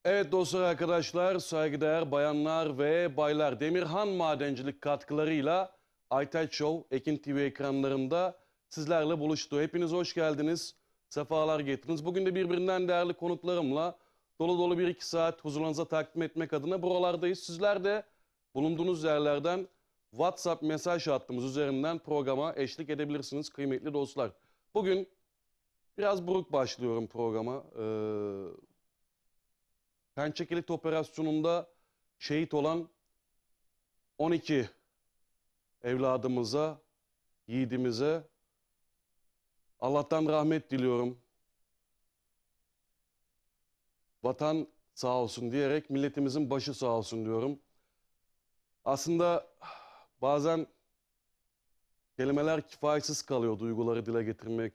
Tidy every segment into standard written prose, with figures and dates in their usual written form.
Evet dostlar, arkadaşlar, saygıdeğer bayanlar ve baylar, Demirhan Madencilik katkılarıyla Aytaç Show Ekin TV ekranlarında sizlerle buluştu. Hepiniz hoş geldiniz, sefalar getirdiniz. Bugün de birbirinden değerli konuklarımla dolu dolu 1-2 saat huzurlarınıza takdim etmek adına buralardayız. Sizler de bulunduğunuz yerlerden WhatsApp mesaj hattımız üzerinden programa eşlik edebilirsiniz kıymetli dostlar. Bugün biraz buruk başlıyorum programa. Pençekilit operasyonunda şehit olan 12 evladımıza, yiğidimize Allah'tan rahmet diliyorum. Vatan sağ olsun diyerek milletimizin başı sağ olsun diyorum. Aslında bazen kelimeler kifayetsiz kalıyor duyguları dile getirmek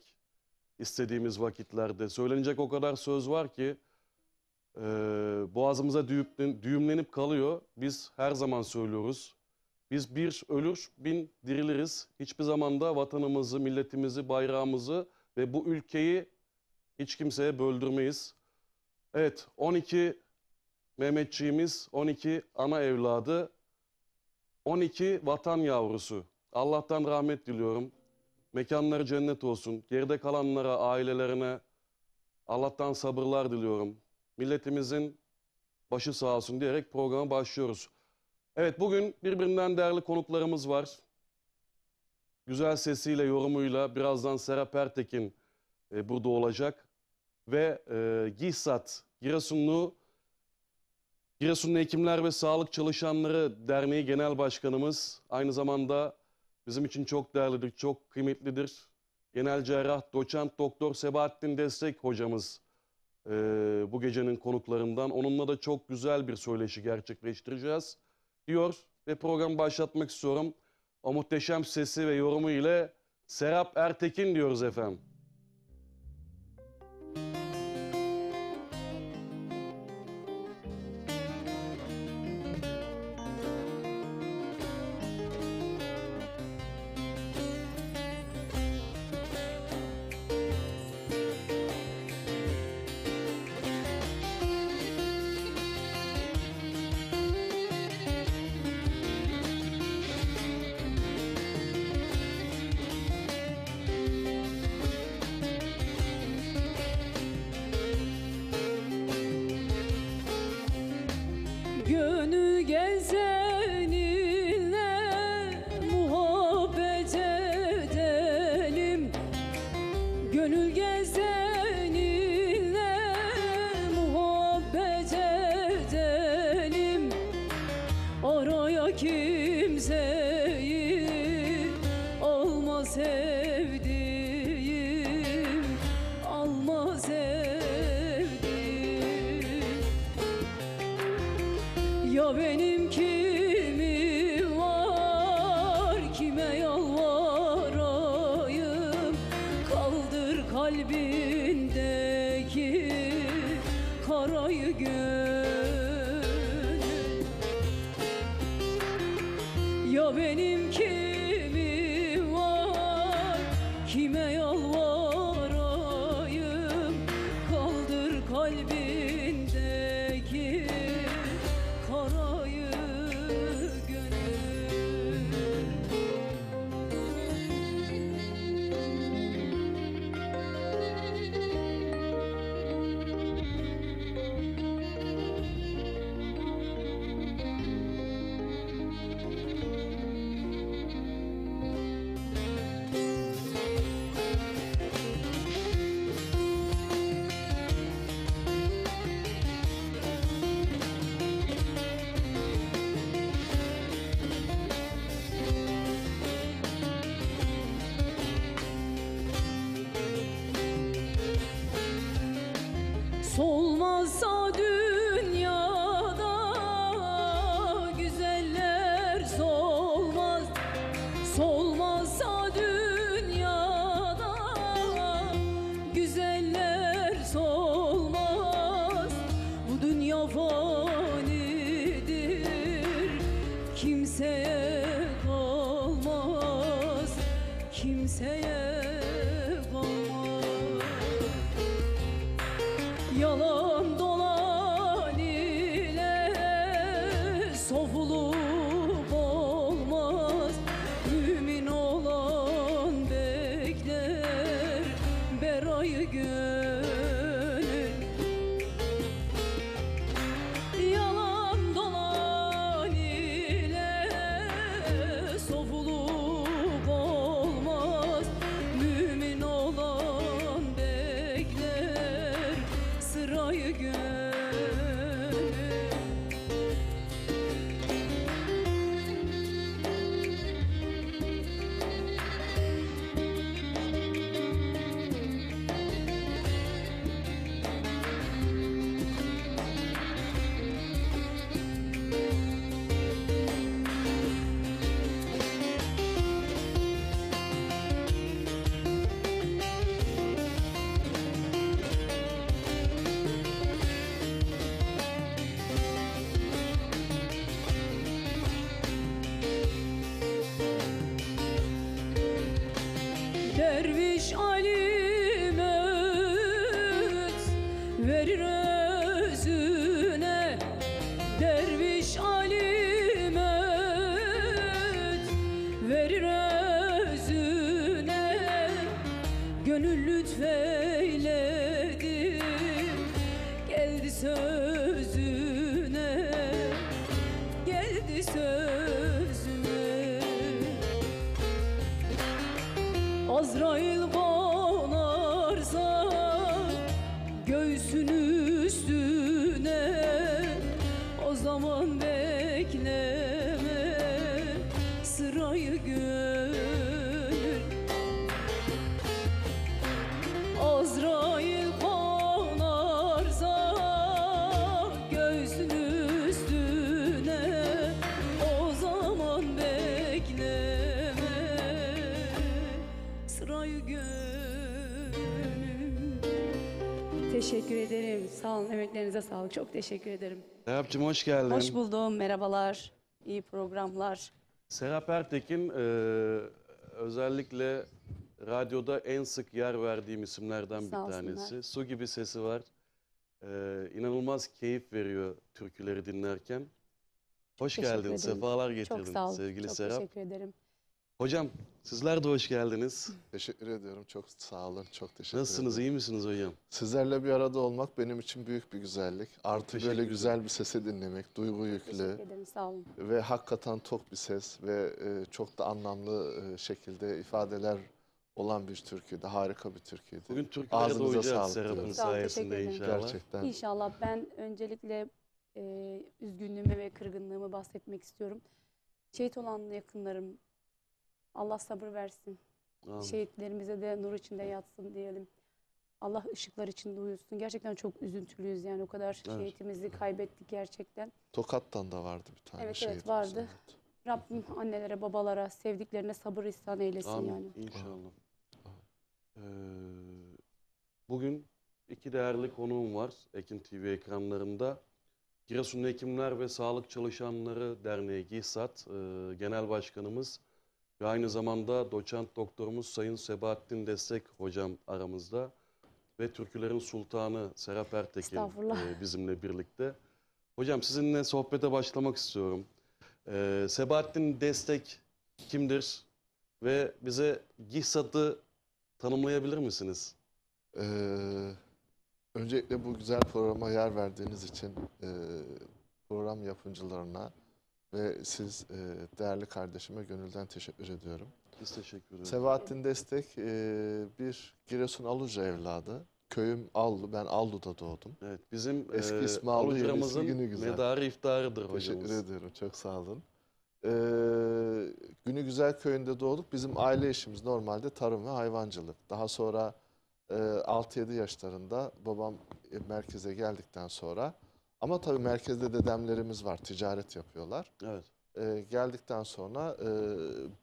istediğimiz vakitlerde. Söylenecek o kadar söz var ki boğazımıza düğümlenip kalıyor. Biz her zaman söylüyoruz. Biz bir ölür, bin diriliriz. Hiçbir zaman da vatanımızı, milletimizi, bayrağımızı ve bu ülkeyi hiç kimseye böldürmeyiz. Evet, 12 Mehmetçiğimiz, 12 ana evladı, 12 vatan yavrusu. Allah'tan rahmet diliyorum. Mekanları cennet olsun. Geride kalanlara, ailelerine Allah'tan sabırlar diliyorum. Milletimizin başı sağ olsun diyerek programa başlıyoruz. Evet, bugün birbirinden değerli konuklarımız var. Güzel sesiyle, yorumuyla birazdan Serap Ertekin burada olacak. Ve GİHSAD, Giresunlu Hekimler ve Sağlık Çalışanları Derneği Genel Başkanımız, aynı zamanda bizim için çok değerlidir, çok kıymetlidir. Genel Cerrah Doçent Doktor Sebahattin Destek hocamız bu gecenin konuklarından. Onunla da çok güzel bir söyleşi gerçekleştireceğiz diyor ve programı başlatmak istiyorum. O muhteşem sesi ve yorumu ile Serap Ertekin diyoruz efendim. Gönül gezeninle muhabbet edelim. Gönül gezeninle muhabbet edelim. Araya kimseyi alma sevdiğim, alma sevdiğim. Ya benim kimim var, kime yalvarayım? Kaldır kalbindeki karayı gönül. Ya benim kimim var, kime yalvarayım? Kaldır kalbindeki karayı gönül. Solmazsa dünyada güzeller solmaz. Solmazsa dünyada güzeller solmaz. Bu dünya fanidir, kimseye kalmaz, kimseye kalmaz. Yalan dolan sırayı gönül. Derviş alim öğüt verir özüne. Derviş alim öğüt verir özüne. Gönül lütfeyledi geldi sözüne. Geldi sözüne. Azrail konarsa göğsün üstüne, o zaman bekleme sırayı gönül. Azrail konarsa göğsün üstüne, o zaman bekleme sırayı gönül. Teşekkür ederim. Sağ olun. Emeklerinize sağlık. Çok teşekkür ederim. Serapcığım hoş geldin. Hoş buldum. Merhabalar. İyi programlar. Serap Ertekin özellikle radyoda en sık yer verdiğim isimlerden bir Sağ olsunlar. tanesi. Su gibi sesi var. İnanılmaz keyif veriyor türküleri dinlerken. Hoş Teşekkür geldin, ederim. sefalar getirdin Çok sağ olun. sevgili Çok Serap. teşekkür ederim. Hocam sizler de hoş geldiniz. Teşekkür ediyorum. Çok sağ olun. Çok teşekkür Nasılsınız, ederim. iyi misiniz hocam? Sizlerle bir arada olmak benim için büyük bir güzellik. Artı teşekkür böyle ederim. güzel bir sesi dinlemek, duygu yüklü Teşekkür ederim. Sağ olun. ve hakikaten tok bir ses ve çok da anlamlı şekilde ifadeler olan bir türküydü. Harika bir türküydü. Bugün türkülere Ağzınıza doyacağız sağlık Serap'ın diyorum. Sağ olun, teşekkür sayesinde ederim. inşallah. Gerçekten. İnşallah ben öncelikle üzgünlüğümü ve kırgınlığımı bahsetmek istiyorum. Şehit olan yakınlarım, Allah sabır versin. Amin. Şehitlerimize de nur içinde yatsın diyelim. Allah ışıklar içinde uyusun. Gerçekten çok üzüntülüyüz yani o kadar Evet. şehitimizi kaybettik gerçekten. Tokat'tan da vardı bir tane Evet, şehit. evet, vardı. Rabbim annelere, babalara, sevdiklerine sabır ihsan eylesin Amin, yani. inşallah. Bugün iki değerli konuğum var Ekin TV ekranlarında. Giresun Hekimler ve Sağlık Çalışanları Derneği GİHSAD Genel Başkanımız ve aynı zamanda doçent doktorumuz Sayın Sebahattin Destek hocam aramızda ve türkülerin sultanı Serap Ertekin Estağfurullah. bizimle birlikte. Hocam sizinle sohbete başlamak istiyorum. Sebahattin Destek kimdir ve bize GİHSAD'ı tanımlayabilir misiniz? Öncelikle bu güzel programa yer verdiğiniz için program yapımcılarına ve siz değerli kardeşime gönülden teşekkür ediyorum. Biz teşekkür ederiz. Sebahattin Destek bir Giresun Aluca evladı. Köyüm Allu, ben Allu'da doğdum. Evet, bizim Eski ismi Allı, yeni ismi Alucramızın Günügüzel. medarı iftarıdır Teşekkür hocamız. ediyorum, çok sağ olun. Günügüzel köyünde doğduk. Bizim aile işimiz normalde tarım ve hayvancılık. Daha sonra 6-7 yaşlarında babam merkeze geldikten sonra, ama tabii merkezde dedemlerimiz var, ticaret yapıyorlar. Evet. Geldikten sonra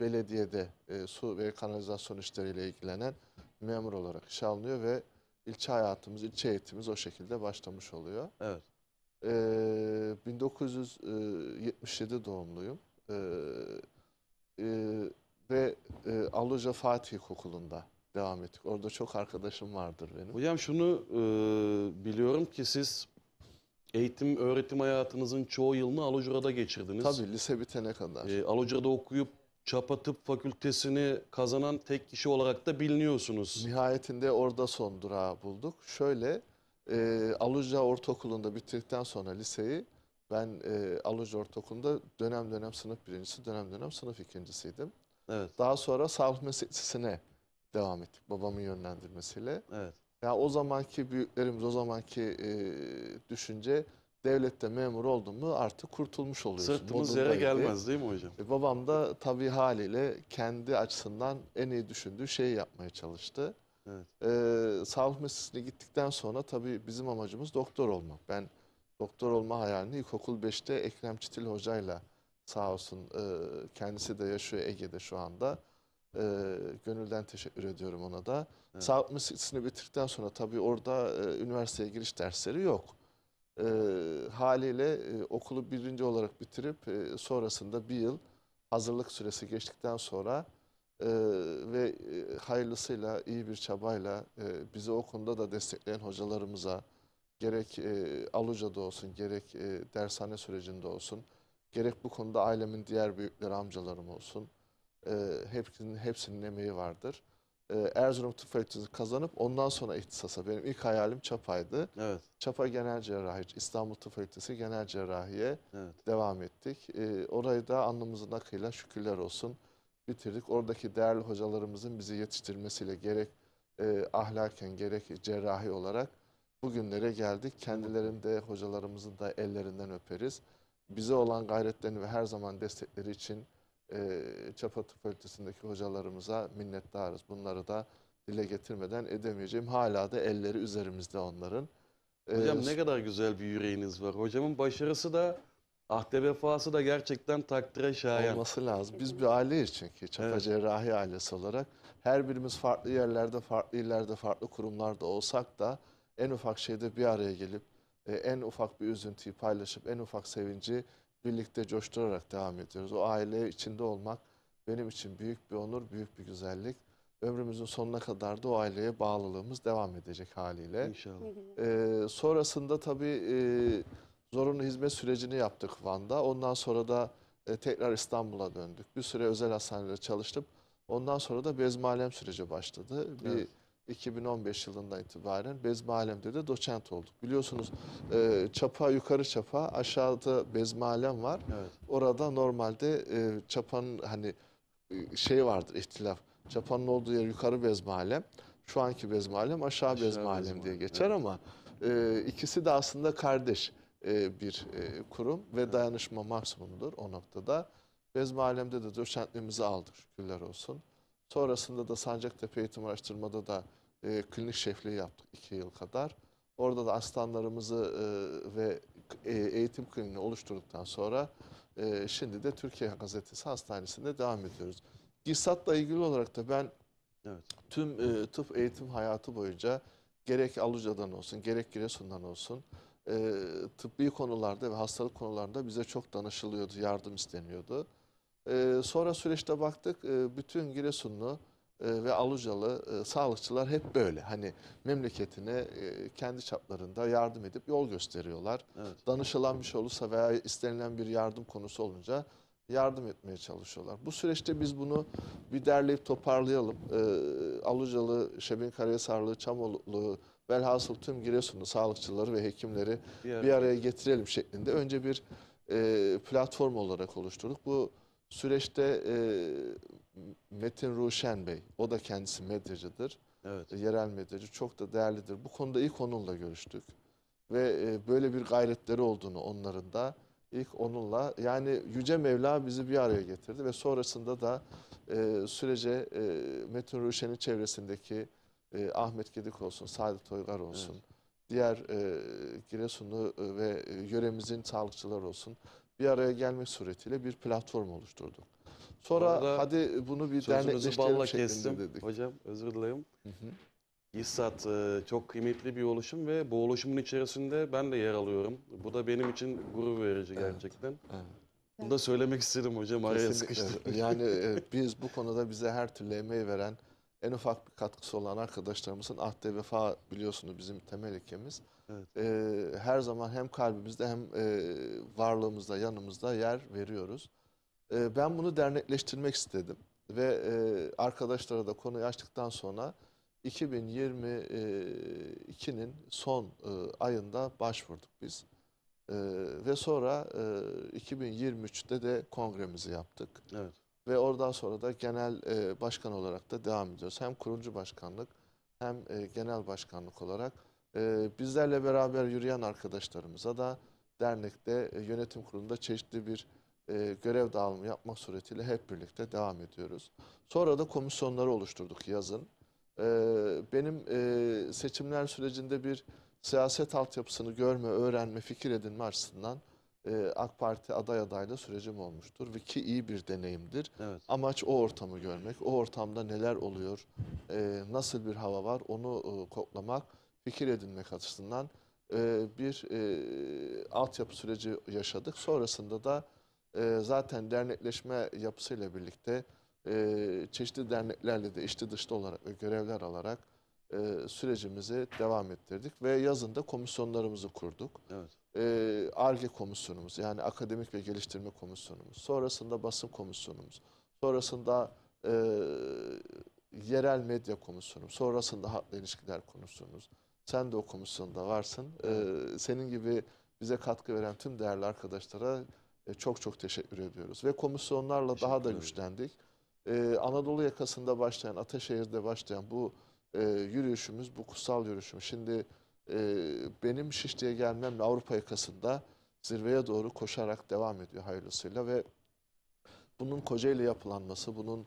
belediyede su ve kanalizasyon işleriyle ilgilenen memur olarak işe alınıyor ve ilçe hayatımız, ilçe eğitimimiz o şekilde başlamış oluyor. Evet. 1977 doğumluyum. Ve Alluca Fatih İlkokulu'nda devam ettik. Orada çok arkadaşım vardır benim. Hocam şunu biliyorum ki siz eğitim, öğretim hayatınızın çoğu yılını Alucra'da geçirdiniz. Tabii lise bitene kadar. Alucra'da okuyup Çapa Tıp Fakültesini kazanan tek kişi olarak da biliniyorsunuz. Nihayetinde orada son durağı bulduk. Şöyle, Aluca Ortaokulu'nda bitirdikten sonra liseyi, ben Aluca Ortaokulu'nda dönem dönem sınıf birincisi, dönem dönem sınıf ikincisiydim. Evet. Daha sonra sağlık meslek lisesine devam ettik babamın yönlendirmesiyle. Evet. Ya o zamanki büyüklerimiz, o zamanki düşünce devlette memur oldun mu artık kurtulmuş oluyorsun Sırtımız yere modundaydı. gelmez değil mi hocam? Babam da tabii haliyle kendi açısından en iyi düşündüğü şeyi yapmaya çalıştı. Evet. Sağlık meslekine gittikten sonra tabii bizim amacımız doktor olmak. Ben doktor olma hayalini ilkokul 5'te Ekrem Çitil hocayla sağ olsun kendisi de yaşıyor Ege'de şu anda. Gönülden teşekkür ediyorum ona da. Evet. Sağlık meslekini bitirdikten sonra tabii orada üniversiteye giriş dersleri yok. Haliyle okulu birinci olarak bitirip sonrasında bir yıl hazırlık süresi geçtikten sonra ve hayırlısıyla iyi bir çabayla bizi o konuda da destekleyen hocalarımıza gerek Aluca'da olsun gerek dershane sürecinde olsun gerek bu konuda ailemin diğer büyükleri amcalarım olsun hepsinin emeği vardır. Erzurum Tıp Fakültesi kazanıp ondan sonra ihtisasa benim ilk hayalim Çapa'ydı. Evet. Çapa Genel Cerrahi, İstanbul Tıp Fakültesi Genel Cerrahi'ye Evet. devam ettik. Orayı da alnımızın akıyla şükürler olsun bitirdik. Oradaki değerli hocalarımızın bizi yetiştirmesiyle gerek ahlaken gerek cerrahi olarak bugünlere geldik. Kendilerini de hocalarımızın da ellerinden öperiz. Bize olan gayretlerini ve her zaman destekleri için Çapa Tıp Fakültesi'ndeki hocalarımıza minnettarız. Bunları da dile getirmeden edemeyeceğim. Hala da elleri üzerimizde onların. Hocam ne kadar güzel bir yüreğiniz var. Hocamın başarısı da ahde vefası da gerçekten takdire şayan. Olması lazım. Biz bir aileyiz çünkü Çapa Evet. Cerrahi ailesi olarak. Her birimiz farklı yerlerde, farklı illerde, farklı kurumlarda olsak da en ufak şeyde bir araya gelip en ufak bir üzüntüyü paylaşıp en ufak sevinci birlikte coşturarak devam ediyoruz. O aile içinde olmak benim için büyük bir onur, büyük bir güzellik. Ömrümüzün sonuna kadar da o aileye bağlılığımız devam edecek haliyle. İnşallah. Ne güzel. Sonrasında tabii zorunlu hizmet sürecini yaptık Van'da. Ondan sonra da tekrar İstanbul'a döndük. Bir süre özel hastanede çalıştım. Ondan sonra da Bezmi Alem süreci başladı. Evet. 2015 yılından itibaren Bezmi Alem'de de doçent olduk. Biliyorsunuz Çapa yukarı Çapa, aşağıda Bezmi Alem var. Evet. Orada normalde Çapa'nın hani şey vardır ihtilaf. Çapa'nın olduğu yer yukarı Bezmi Alem. Şu anki Bezmi Alem aşağı Aşağı Bezmi Alem Bezmi diye Alem, geçer evet. ama ikisi de aslında kardeş bir kurum ve dayanışma maksimumdur o noktada. Bezmi Alem'de de doçentliğimizi aldık şükürler olsun. Sonrasında da Sancaktepe Eğitim Araştırma'da da klinik şefliği yaptık 2 yıl kadar. Orada da asistanlarımızı ve eğitim kliniğini oluşturduktan sonra şimdi de Türkiye Gazetesi Hastanesi'nde devam ediyoruz. GİSAT'la ilgili olarak da ben Evet. tüm tıp eğitim hayatı boyunca gerek Aluca'dan olsun gerek Giresun'dan olsun tıbbi konularda ve hastalık konularında bize çok danışılıyordu, yardım isteniyordu. Sonra süreçte baktık bütün Giresunlu ve Alucalı sağlıkçılar hep böyle. Hani memleketine kendi çaplarında yardım edip yol gösteriyorlar. Evet. Danışılan bir şey olursa veya istenilen bir yardım konusu olunca yardım etmeye çalışıyorlar. Bu süreçte biz bunu bir derleyip toparlayalım. Alucalı, Şebinkarahisarlı, Çamoluklu, velhasıl tüm Giresunlu sağlıkçıları ve hekimleri bir araya getirelim şeklinde önce bir platform olarak oluşturduk. Bu süreçte Metin Ruşen Bey, o da kendisi medyacıdır, Evet. yerel medyacı, çok da değerlidir. Bu konuda ilk onunla görüştük ve böyle bir gayretleri olduğunu onların da ilk onunla yani Yüce Mevla bizi bir araya getirdi ve sonrasında da sürece Metin Ruşen'in çevresindeki Ahmet Gedik olsun, Saadet Toygar olsun, Evet. diğer Giresunlu ve yöremizin sağlıkçıları olsun bir araya gelmek suretiyle bir platform oluşturduk. Bu Sonra arada hadi bunu bir sözünüzü dernekleştirelim balla şeklinde kestim. dedik. Hocam özür dilerim. Hı hı. GİSAT çok kıymetli bir oluşum ve bu oluşumun içerisinde ben de yer alıyorum. Bu da benim için gurur verici Evet. gerçekten. Evet. Bunu da söylemek istedim hocam. Araya Kesinlikle. sıkıştım. Yani biz bu konuda bize her türlü emeği veren, en ufak bir katkısı olan arkadaşlarımızın ahde vefa biliyorsunuz bizim temel ilkemiz. Evet. Her zaman hem kalbimizde hem varlığımızda, yanımızda yer veriyoruz. Ben bunu dernekleştirmek istedim ve arkadaşlara da konuyu açtıktan sonra 2022'nin son ayında başvurduk biz. Ve sonra 2023'te de kongremizi yaptık. Evet. Ve oradan sonra da genel başkan olarak da devam ediyoruz. Hem kurucu başkanlık hem genel başkanlık olarak bizlerle beraber yürüyen arkadaşlarımıza da dernekte yönetim kurulunda çeşitli bir görev dağılımı yapmak suretiyle hep birlikte devam ediyoruz. Sonra da komisyonları oluşturduk yazın. Benim seçimler sürecinde bir siyaset altyapısını görme, öğrenme, fikir edinme açısından AK Parti aday adaylığı sürecim olmuştur ve ki iyi bir deneyimdir. Evet. Amaç o ortamı görmek, o ortamda neler oluyor, nasıl bir hava var onu koklamak, fikir edinmek açısından bir altyapı süreci yaşadık. Sonrasında da zaten dernekleşme yapısıyla birlikte çeşitli derneklerle de içli dışlı olarak ve görevler alarak sürecimizi devam ettirdik ve yazında komisyonlarımızı kurduk. Evet. Ar-Ge komisyonumuz, yani akademik ve geliştirme komisyonumuz, sonrasında basın komisyonumuz, sonrasında yerel medya komisyonumuz, sonrasında halkla ilişkiler komisyonumuz. Sen de o komisyonda varsın. Senin gibi bize katkı veren tüm değerli arkadaşlara çok çok teşekkür ediyoruz. Ve komisyonlarla daha da Teşekkür ederim. güçlendik. Anadolu yakasında başlayan, Ataşehir'de başlayan bu yürüyüşümüz, bu kutsal yürüyüşümüz. Şimdi benim Şişli'ye gelmemle Avrupa yakasında zirveye doğru koşarak devam ediyor hayırlısıyla ve bunun Kocaeli yapılanması, bunun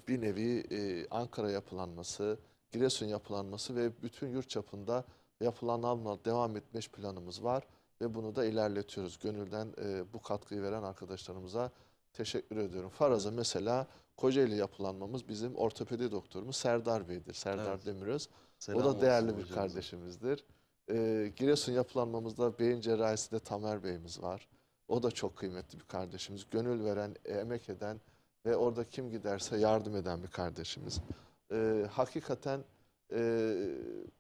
bir nevi Ankara yapılanması, Giresun yapılanması ve bütün yurt çapında yapılanma devam etme planımız var ve bunu da ilerletiyoruz. Gönülden bu katkıyı veren arkadaşlarımıza teşekkür ediyorum. Faraza mesela Kocaeli yapılanmamız bizim ortopedi doktorumuz Serdar Bey'dir. Serdar Evet. Demiröz. Selam O da olsun değerli bir hocamıza. kardeşimizdir. Giresun yapılanmamızda beyin cerrahisinde Tamer Bey'imiz var. O da çok kıymetli bir kardeşimiz. Gönül veren, emek eden ve orada kim giderse yardım eden bir kardeşimiz. Hakikaten Çok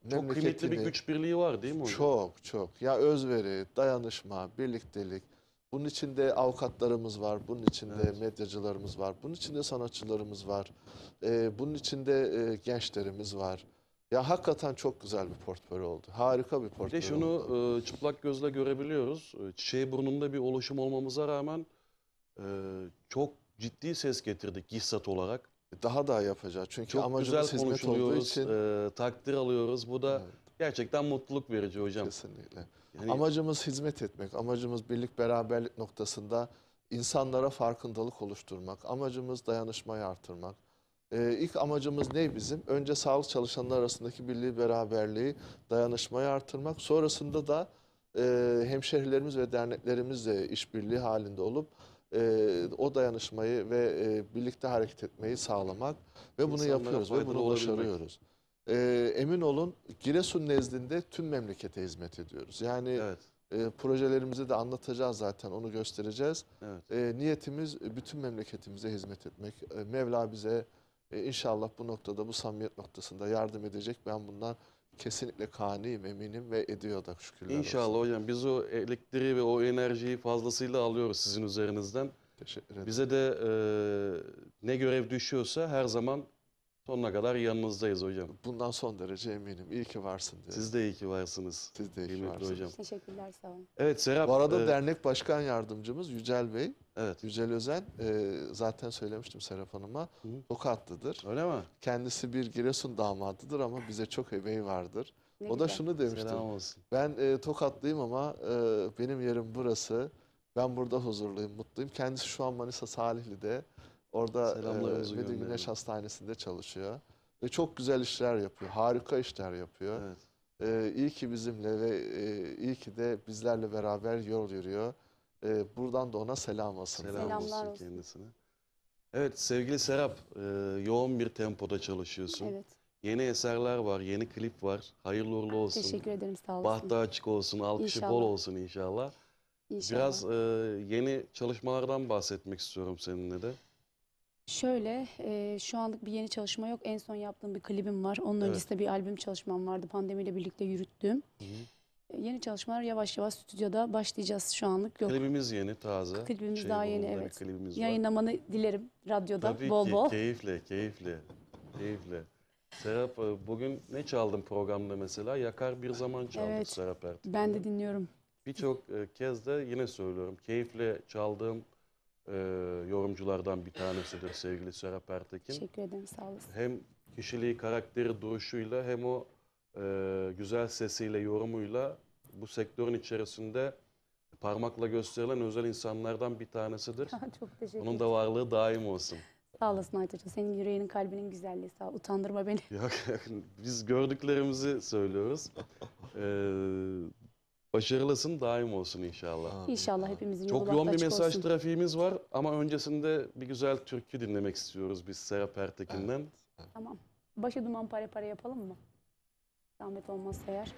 kıymetli bir memleketini güç birliği var değil mi hocam? çok çok ya özveri, dayanışma, birliktelik. Bunun içinde avukatlarımız var, bunun içinde Evet. medyacılarımız var, bunun içinde sanatçılarımız var, bunun içinde gençlerimiz var. Ya hakikaten çok güzel bir portföy oldu. Harika bir Bir de portföy şunu oldu. çıplak gözle görebiliyoruz. Çiçeği burnunda bir oluşum olmamıza rağmen e, çok ciddi ses getirdik GİSAT olarak. Daha da yapacağız. Çünkü Çok güzel amacımız hizmet olduğu konuşuluyoruz, için takdir alıyoruz. Bu da evet, gerçekten mutluluk verici hocam. kesinlikle. Yani Amacımız hizmet etmek, amacımız birlik beraberlik noktasında insanlara farkındalık oluşturmak, amacımız dayanışmayı artırmak. İlk amacımız ne bizim? Önce sağlık çalışanlar arasındaki birliği, beraberliği, dayanışmayı artırmak. Sonrasında da hemşehrilerimiz ve derneklerimizle işbirliği halinde olup o dayanışmayı ve birlikte hareket etmeyi sağlamak ve bunu İnsanlara yapıyoruz ve faydalı bunu olabilmek. başarıyoruz. Emin olun Giresun nezdinde tüm memlekete hizmet ediyoruz. Yani evet, projelerimizi de anlatacağız zaten, onu göstereceğiz. evet. Niyetimiz bütün memleketimize hizmet etmek. Mevla bize inşallah bu noktada, bu samimiyet noktasında yardım edecek. Ben bundan kesinlikle kaniyim, eminim ve ediyor da şükürler İnşallah olsun. hocam biz o elektriği ve o enerjiyi fazlasıyla alıyoruz sizin üzerinizden. Teşekkür ederim. Bize de ne görev düşüyorsa her zaman sonuna kadar yanınızdayız hocam. Bundan son derece eminim. İyi ki varsın diye. Siz de iyi ki varsınız. Siz de iyi ki Kıymetli varsınız. hocam. Teşekkürler, sağ olun. Evet Serap. Bu arada dernek başkan yardımcımız Yücel Bey, Evet. Yücel Özen, zaten söylemiştim Serap Hanım'a, Hı. Tokatlıdır. Öyle mi? Kendisi bir Giresun damadıdır ama bize çok emeği vardır. Ne O da güzel. şunu demişti. Selam olsun. Ben Tokatlıyım ama benim yerim burası. Ben burada huzurluyum, mutluyum. Kendisi şu an Manisa Salihli'de. Orada Selamlarımızı Vedi gönderelim. Güneş Hastanesi'nde çalışıyor. Ve çok güzel işler yapıyor. Harika işler yapıyor. Evet. İyi ki bizimle ve iyi ki de bizlerle beraber yol yürüyor. Buradan da ona selam olsun. Selam Selamlar olsun olsun. kendisine. Evet sevgili Serap, yoğun bir tempoda çalışıyorsun. Evet. Yeni eserler var, yeni klip var. Hayırlı uğurlu olsun. Teşekkür ederim, sağ olasın. Bahtı açık olsun, alkışı bol İnşallah. olsun inşallah. İnşallah. Biraz yeni çalışmalardan bahsetmek istiyorum seninle de. Şöyle, şu anlık bir yeni çalışma yok. En son yaptığım bir klibim var. Onun Evet. öncesinde bir albüm çalışmam vardı. Pandemiyle birlikte yürüttüğüm. Hı hı. Yeni çalışmalar yavaş yavaş stüdyoda başlayacağız, şu anlık yok. Klibimiz yeni, taze. Klibimiz daha yeni, burnunda bir evet. klibimiz var. Yayınlamanı dilerim radyoda Tabii bol ki, bol. keyifle. Serap, bugün ne çaldın programda mesela? Yakar bir zaman çaldık Evet, Serap Ertuğrul. Ben de dinliyorum. Birçok kez de yine söylüyorum. Keyifle çaldığım yorumculardan bir tanesidir sevgili Serap Ertekin. Teşekkür ederim, sağ olasın. Hem kişiliği, karakteri, duruşuyla hem o güzel sesiyle, yorumuyla bu sektörün içerisinde parmakla gösterilen özel insanlardan bir tanesidir. Çok teşekkür Onun ederim. da varlığı daim olsun. Sağ olasın Aytaç'ım. Senin yüreğinin, kalbinin güzelliği. Sağ ol. Utandırma beni. Yok, biz gördüklerimizi söylüyoruz. Başarılısın, daim olsun inşallah. Amin, İnşallah amin. hepimizin yolu Çok bahtı yoğun bir açık mesaj olsun. trafiğimiz var ama öncesinde bir güzel türkü dinlemek istiyoruz biz Serap Ertekin'den. Tamam. Başı duman pare pare yapalım mı? Zahmet olmazsa eğer.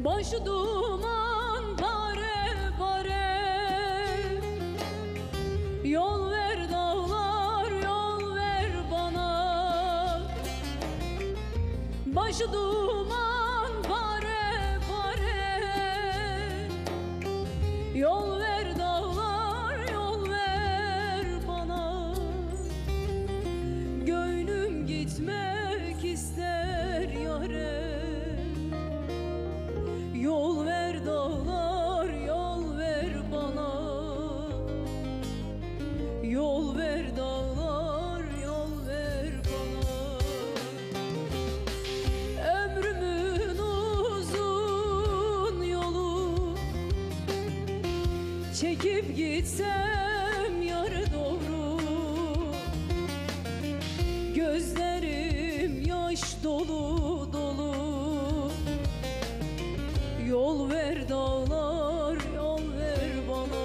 Başı duman pare pare, yol ver dağlar, yol ver bana. Başı duman pare pare, yol ver dağlar, yol ver bana. Gönlüm gitmek ister yâre. Yol ver dağlar, yol ver bana. Yol ver dağlar, yol ver bana. Ömrümün uzun yolu çekip gitsem yâre doğru. Gözlerim yaş dolu dolu. Yol ver dağlar, yol ver bana.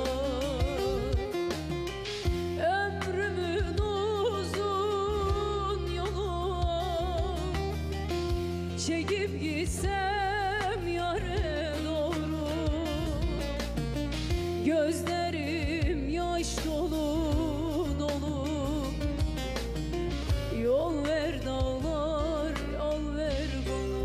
Ömrümün uzun yolu çekip gitsem yâre doğru. Gözlerim yaş dolu dolu. Yol ver dağlar, yol ver bana.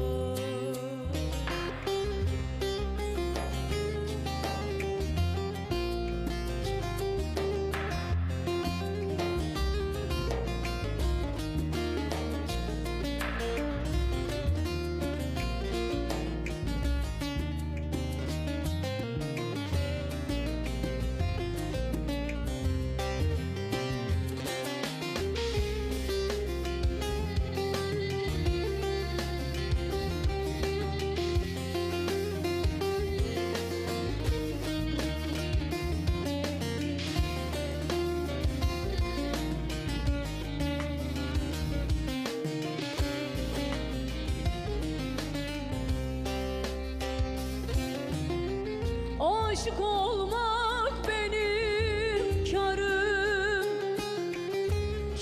Aşık olmak benim karım.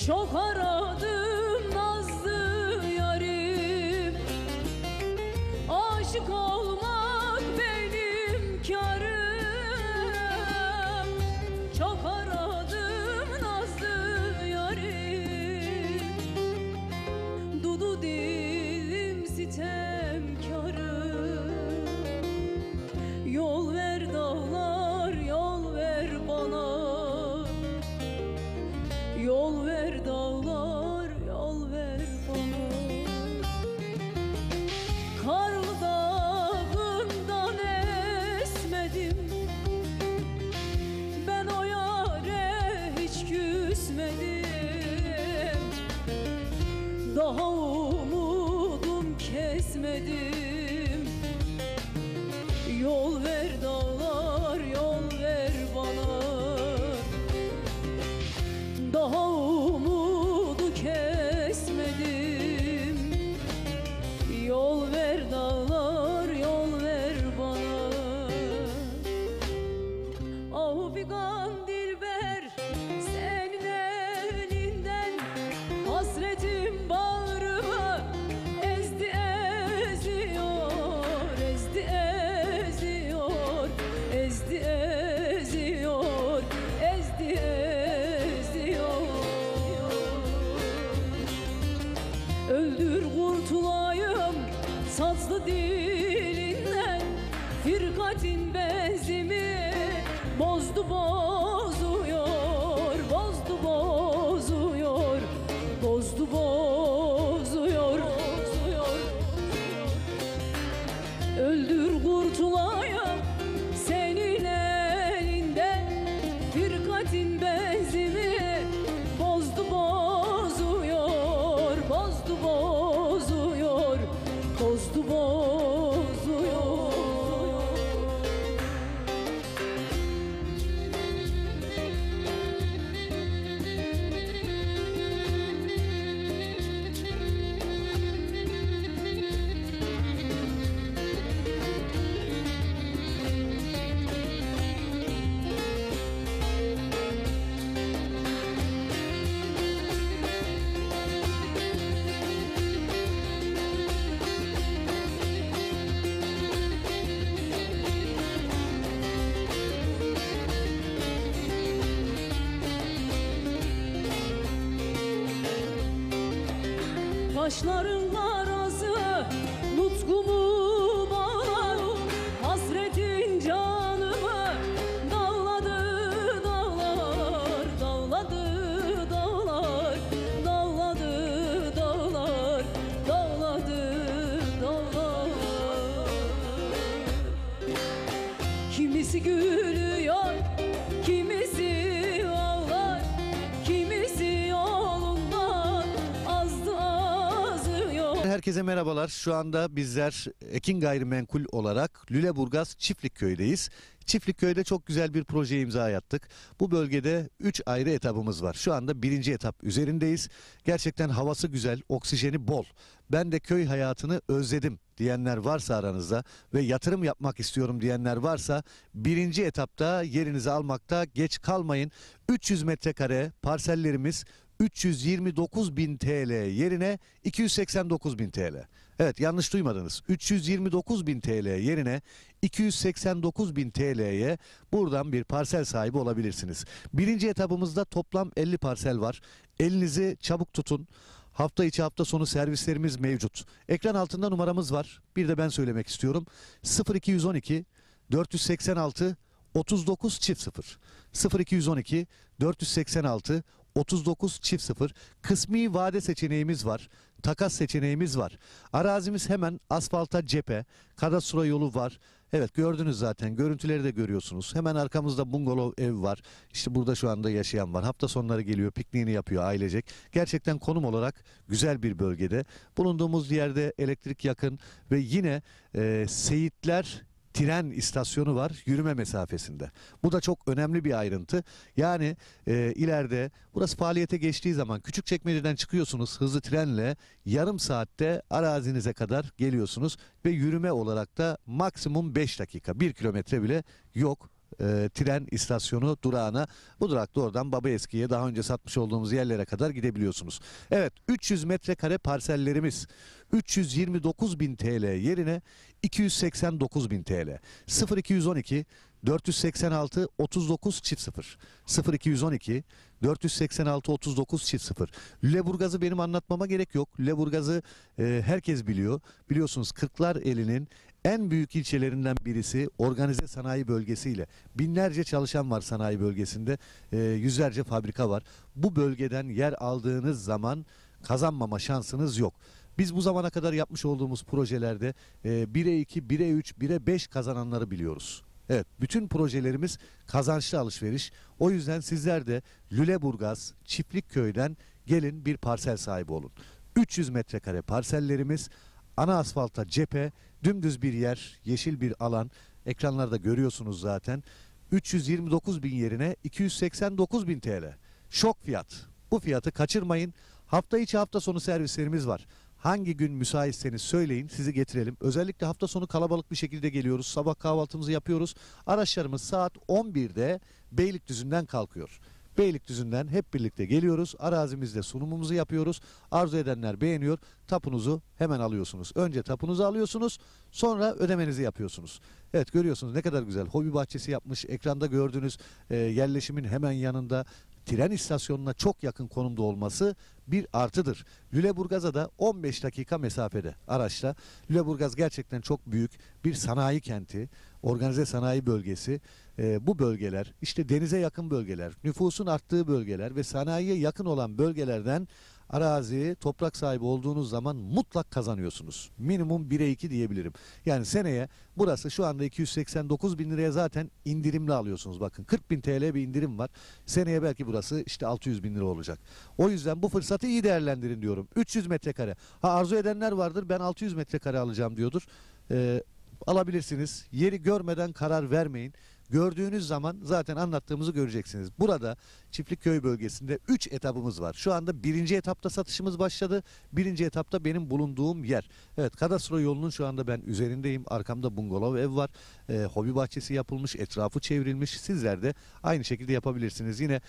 Çok aradım nazlı yarim. Aşık olmak benim karım. Çok aradım nazlı yarim. Dudu dilim sitemkarım. Yol ver dağlar, yol ver bana. Yol ver dağlar, yol ver bana. Karlı dağından esmedim. Ben o yâre hiç küsmedim. Daha umudum kesmedim. Yol ver dağlar, yol ver bana. Daha umudu kesmedim. Yol ver dağlar, yol ver bana. Ah bir gandil kurtulayım sazlı dilinden. Firkatin bezimi bozdu bozuyor, bozdu bozuyor, bozdu bozuyor, bozuyor. Öldür kurtulayım senin elinden. Firkatin bezimi bozdu bozuyor, bozdu bozuyor, bozdu bozuyor. Kaşların arası nutkumu bağlar, hasretin canımı dağladı dağlar, dağladı dağlar, dağladı dağlar, dağladı dağlar. Kimisi gülüyor, kimisi ağlar, kimisi yolundan azdı azıyor. Herkese merhabalar. Şu anda bizler Ekin Gayrimenkul olarak Lüleburgaz Çiftlikköy'deyiz. Çiftlikköy'de çok güzel bir projeye imza attık. Bu bölgede 3 ayrı etapımız var. Şu anda 1. etap üzerindeyiz. Gerçekten havası güzel, oksijeni bol. Ben de köy hayatını özledim diyenler varsa aranızda ve yatırım yapmak istiyorum diyenler varsa 1. etapta yerinizi almakta geç kalmayın. 300 metrekare parsellerimiz 329.000 TL yerine 289.000 TL. Evet, yanlış duymadınız. 329.000 TL yerine 289.000 TL'ye buradan bir parsel sahibi olabilirsiniz. 1. etapımızda toplam 50 parsel var. Elinizi çabuk tutun. Hafta içi hafta sonu servislerimiz mevcut. Ekran altında numaramız var. Bir de ben söylemek istiyorum. 0212 486 39 çift 0. 0212 486 39 çift 0. Kısmi vade seçeneğimiz var. Takas seçeneğimiz var. Arazimiz hemen asfalta cephe. Kadastro yolu var. Evet, gördünüz zaten. Görüntüleri de görüyorsunuz. Hemen arkamızda bungalov ev var. İşte burada şu anda yaşayan var. Hafta sonları geliyor, pikniğini yapıyor ailecek. Gerçekten konum olarak güzel bir bölgede. Bulunduğumuz yerde elektrik yakın ve yine Seyitler tren istasyonu var yürüme mesafesinde. Bu da çok önemli bir ayrıntı. Yani ileride burası faaliyete geçtiği zaman Küçükçekmece'den çıkıyorsunuz hızlı trenle, yarım saatte arazinize kadar geliyorsunuz ve yürüme olarak da maksimum 5 dakika, 1 kilometre bile yok. Tren istasyonu durağına. Bu durakta oradan Babaeski'ye, daha önce satmış olduğumuz yerlere kadar gidebiliyorsunuz. Evet, 300 metrekare parsellerimiz 329.000 TL yerine 289.000 TL. 0212 486 39 çift 0. 0212 486 39 çift 0. Lüleburgaz'ı benim anlatmama gerek yok. Lüleburgaz'ı herkes biliyor. Biliyorsunuz Kırklareli'nin en büyük ilçelerinden birisi, organize sanayi bölgesiyle. Binlerce çalışan var sanayi bölgesinde. Yüzlerce fabrika var. Bu bölgeden yer aldığınız zaman kazanmama şansınız yok. Biz bu zamana kadar yapmış olduğumuz projelerde 1'e 2, 1'e 3, 1'e 5 kazananları biliyoruz. Evet, bütün projelerimiz kazançlı alışveriş. O yüzden sizler de Lüleburgaz Çiftlikköy'den gelin bir parsel sahibi olun. 300 metrekare parsellerimiz, ana asfalta cephe, dümdüz bir yer, yeşil bir alan. Ekranlarda görüyorsunuz zaten. 329.000 yerine 289.000 TL. Şok fiyat. Bu fiyatı kaçırmayın. Hafta içi hafta sonu servislerimiz var. Hangi gün müsaitseniz söyleyin, sizi getirelim. Özellikle hafta sonu kalabalık bir şekilde geliyoruz. Sabah kahvaltımızı yapıyoruz. Araçlarımız saat 11'de Beylikdüzü'nden kalkıyor. Beylikdüzü'nden hep birlikte geliyoruz. Arazimizde sunumumuzu yapıyoruz. Arzu edenler beğeniyor. Tapunuzu hemen alıyorsunuz. Önce tapunuzu alıyorsunuz, sonra ödemenizi yapıyorsunuz. Evet, görüyorsunuz ne kadar güzel. Hobi bahçesi yapmış. Ekranda gördüğünüz yerleşimin hemen yanında tren istasyonuna çok yakın konumda olması bir artıdır. Lüleburgaz'a da 15 dakika mesafede araçla. Lüleburgaz gerçekten çok büyük bir sanayi kenti, organize sanayi bölgesi. Bu bölgeler, işte denize yakın bölgeler, nüfusun arttığı bölgeler ve sanayiye yakın olan bölgelerden arazi, toprak sahibi olduğunuz zaman mutlak kazanıyorsunuz. Minimum 1'e 2 diyebilirim. Yani seneye burası şu anda 289 bin liraya zaten indirimli alıyorsunuz. Bakın 40 bin TL bir indirim var. Seneye belki burası işte 600 bin lira olacak. O yüzden bu fırsatı iyi değerlendirin diyorum. 300 metrekare. Arzu edenler vardır, ben 600 metrekare alacağım diyordur. Alabilirsiniz. Yeri görmeden karar vermeyin. Gördüğünüz zaman zaten anlattığımızı göreceksiniz. Burada Çiftlikköy bölgesinde 3 etapımız var. Şu anda 1. etapta satışımız başladı. 1. etapta benim bulunduğum yer. Evet, kadastro yolunun şu anda ben üzerindeyim. Arkamda bungalov ev var. Hobi bahçesi yapılmış, etrafı çevrilmiş. Sizler de aynı şekilde yapabilirsiniz. Yine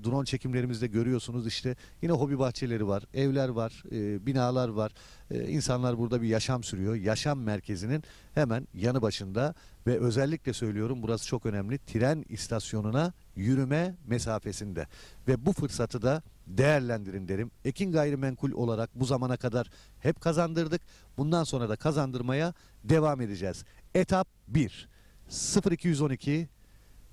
drone çekimlerimizde görüyorsunuz işte. Yine hobi bahçeleri var, evler var, binalar var. İnsanlar burada bir yaşam sürüyor. Yaşam merkezinin hemen yanı başında ve özellikle söylüyorum, burası çok önemli, tren istasyonuna yürüme mesafesinde ve bu fırsatı da değerlendirin derim. Ekin Gayrimenkul olarak bu zamana kadar hep kazandırdık. Bundan sonra da kazandırmaya devam edeceğiz. Etap 1 0212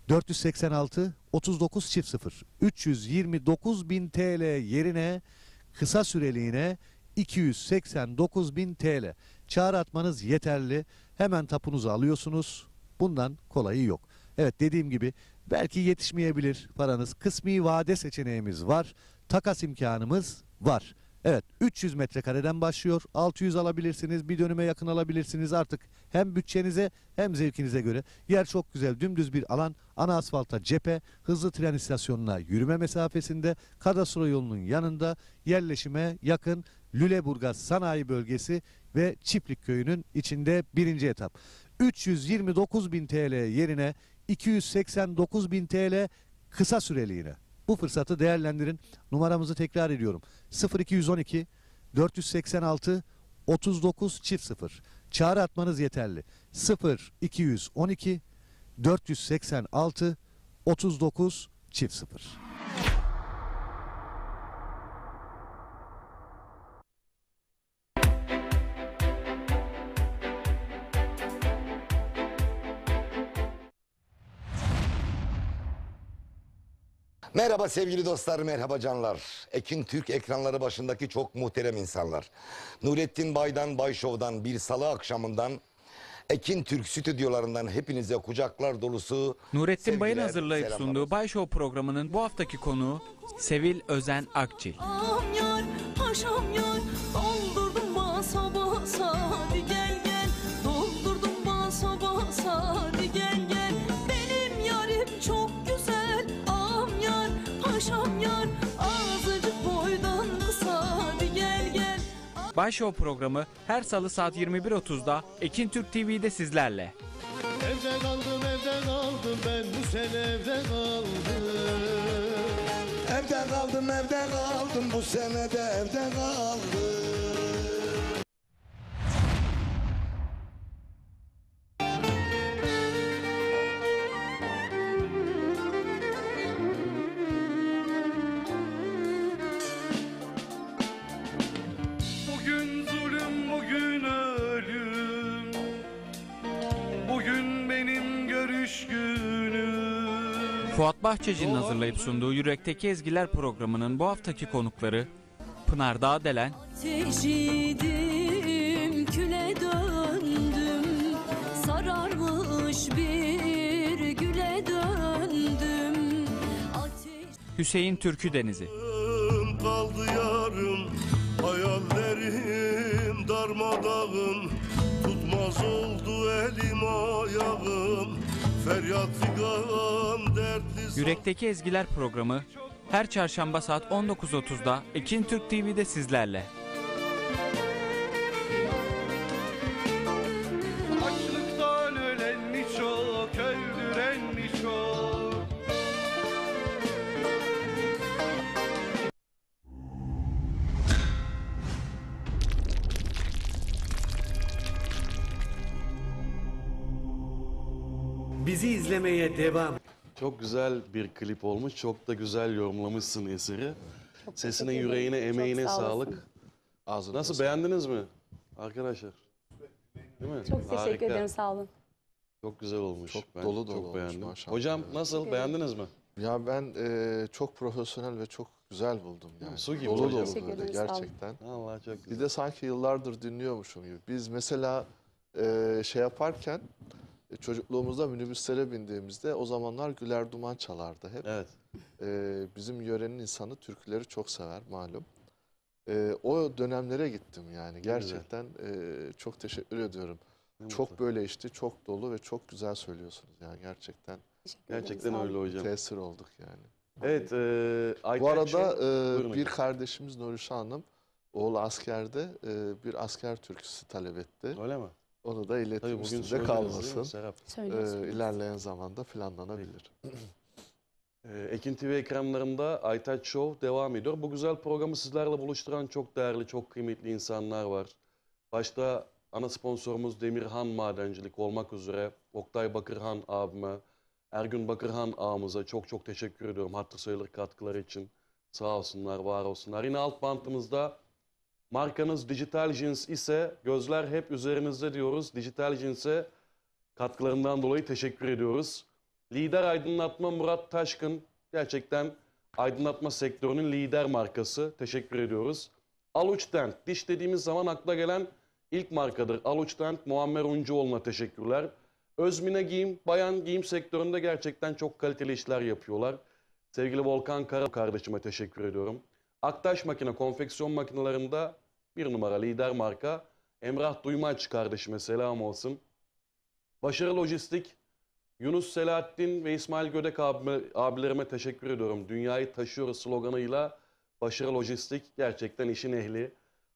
486 39 00 329 bin TL yerine kısa süreliğine 289 bin TL. Çağrı atmanız yeterli. Hemen tapunuzu alıyorsunuz. Bundan kolayı yok. Evet, dediğim gibi belki yetişmeyebilir paranız. Kısmi vade seçeneğimiz var. Takas imkanımız var. Evet, 300 metrekareden başlıyor. 600 alabilirsiniz. Bir dönüme yakın alabilirsiniz. Artık hem bütçenize hem zevkinize göre. Yer çok güzel. Dümdüz bir alan. Ana asfalta cephe. Hızlı tren istasyonuna yürüme mesafesinde. Kadastro yolunun yanında. Yerleşime yakın. Lüleburgaz Sanayi Bölgesi ve Çiftlikköy'ünün içinde 1. etap. 329 bin TL yerine 289 bin TL kısa süreliğine. Bu fırsatı değerlendirin. Numaramızı tekrar ediyorum. 0212 486 39 00. Çağrı atmanız yeterli. 0212 486 39 00. Merhaba sevgili dostlar, merhaba canlar. Ekin Türk ekranları başındaki çok muhterem insanlar. Nurettin Bay'dan, Bay Show'dan bir salı akşamından Ekin Türk stüdyolarından hepinize kucaklar dolusu Nurettin Bay'ın sevgiler, hazırlayıp selamlar sunduğu olsun. Bay Show programının bu haftaki konuğu Sevil Özen Akçil. Am yar, paşam yar, doldurdum basa basa, hadi gel gel. Doldurdum basa basa, hadi gel gel. Benim yarim çok güzel, am yar, paşam yar, azıcık boydan kısa, hadi gel gel. Bay Show programı her salı saat 21.30'da Ekin Türk TV'de sizlerle. Evde kaldım ben bu sene evde kaldım. Evde kaldım bu sene de evde kaldım. Bugün zulüm, bugün ölüm. Bugün benim görüş günüm. Fuat Bahçeci'nin hazırlayıp sunduğu Yürekteki Ezgiler programının bu haftaki konukları Pınar Dağdelen, Ateşidim, küle döndüm, sararmış bir güle döndüm. Ateş... Hüseyin Türkü Denizi. Kaldı yarım, hayallerim darmadağın. Tutmaz oldu elim ayağım, feryat figan dertli. Yürekteki Ezgiler programı her çarşamba saat 19.30'da Ekin Türk TV'de sizlerle. Açlıktan ölen mi çok, öldüren mi çok? Bizi izlemeye devam. Çok güzel bir klip olmuş. Çok da güzel yorumlamışsın eseri. Çok Sesine, teşekkür ederim. yüreğine, Çok emeğine sağ olasın. sağlık. Ağzınıza Nasıl, sağlık. beğendiniz mi arkadaşlar? Değil mi? Çok teşekkür Harika. ederim, sağ olun. Çok güzel olmuş. Çok Ben dolu dolu çok olmuş, beğendim. maşallah. Hocam Evet. nasıl, Teşekkür beğendiniz mi? Ya ben çok profesyonel ve çok güzel buldum yani. Su gibi Dolu hocam. dolu Teşekkür böyle ederim, sağ olun. gerçekten. Allah çok Bir güzel. de sanki yıllardır dinliyormuşum gibi. Biz mesela şey yaparken çocukluğumuzda minibüslere bindiğimizde o zamanlar Güler Duman çalardı hep. Evet. Bizim yörenin insanı türküleri çok sever malum. O dönemlere gittim yani. güzel. Gerçekten çok teşekkür ediyorum. Ne Çok mutlu. böyle işte çok dolu ve çok güzel söylüyorsunuz yani gerçekten Teşekkür ederim, Gerçekten sağ olun. öyle hocam. tesir olduk yani. Evet. Bu Aytaç arada Show- Buyurun bir hocam. kardeşimiz Nurişah Hanım oğlu askerde bir asker türküsü talep etti. Öyle mi? Onu da Tabii iletim bugün üstünde söyleriz değil mi kalmasın. Serap? Söylüyorsunuz. İlerleyen zamanda planlanabilir. Ekin TV ekranlarında Aytaç Show devam ediyor. Bu güzel programı sizlerle buluşturan çok değerli, çok kıymetli insanlar var. Başta ana sponsorumuz Demirhan Madencilik olmak üzere Oktay Bakırhan abime, Ergün Bakırhan ağamıza çok çok teşekkür ediyorum. Hatırı sayılır katkıları için. Sağ olsunlar, var olsunlar. Yine alt bantımızda markanız Dijital Jeans ise gözler hep üzerinizde diyoruz. Dijital Jeans'e katkılarından dolayı teşekkür ediyoruz. Lider Aydınlatma Murat Taşkın, gerçekten aydınlatma sektörünün lider markası. Teşekkür ediyoruz. Aluç Dent, diş dediğimiz zaman akla gelen ilk markadır. Aluç Dent, Muammer Uncuoğlu'na teşekkürler. Özmine Giyim, bayan giyim sektöründe gerçekten çok kaliteli işler yapıyorlar. Sevgili Volkan Kara kardeşime teşekkür ediyorum. Aktaş Makine, konfeksiyon makinelerinde bir numara lider marka. Emrah Duymaç kardeşime selam olsun. Başarı Lojistik, Yunus Selahattin ve İsmail Gödek abilerime teşekkür ediyorum. Dünyayı taşıyoruz sloganıyla Başarı Lojistik gerçekten işin ehli.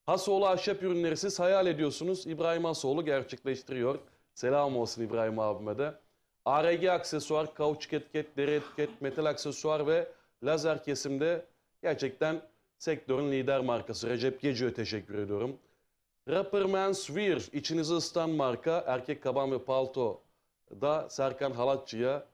Hasoğlu Ahşap Ürünleri, siz hayal ediyorsunuz. İbrahim Hasoğlu gerçekleştiriyor. Selam olsun İbrahim abime de. ARG aksesuar, kauçuk etiket, deri etiket, metal aksesuar ve lazer kesimde gerçekten sektörün lider markası. Recep Gecio'ya teşekkür ediyorum. Rapper Mens Wear, içinizi ısıtan marka. Erkek kaban ve palto da Serkan Halatçı'ya,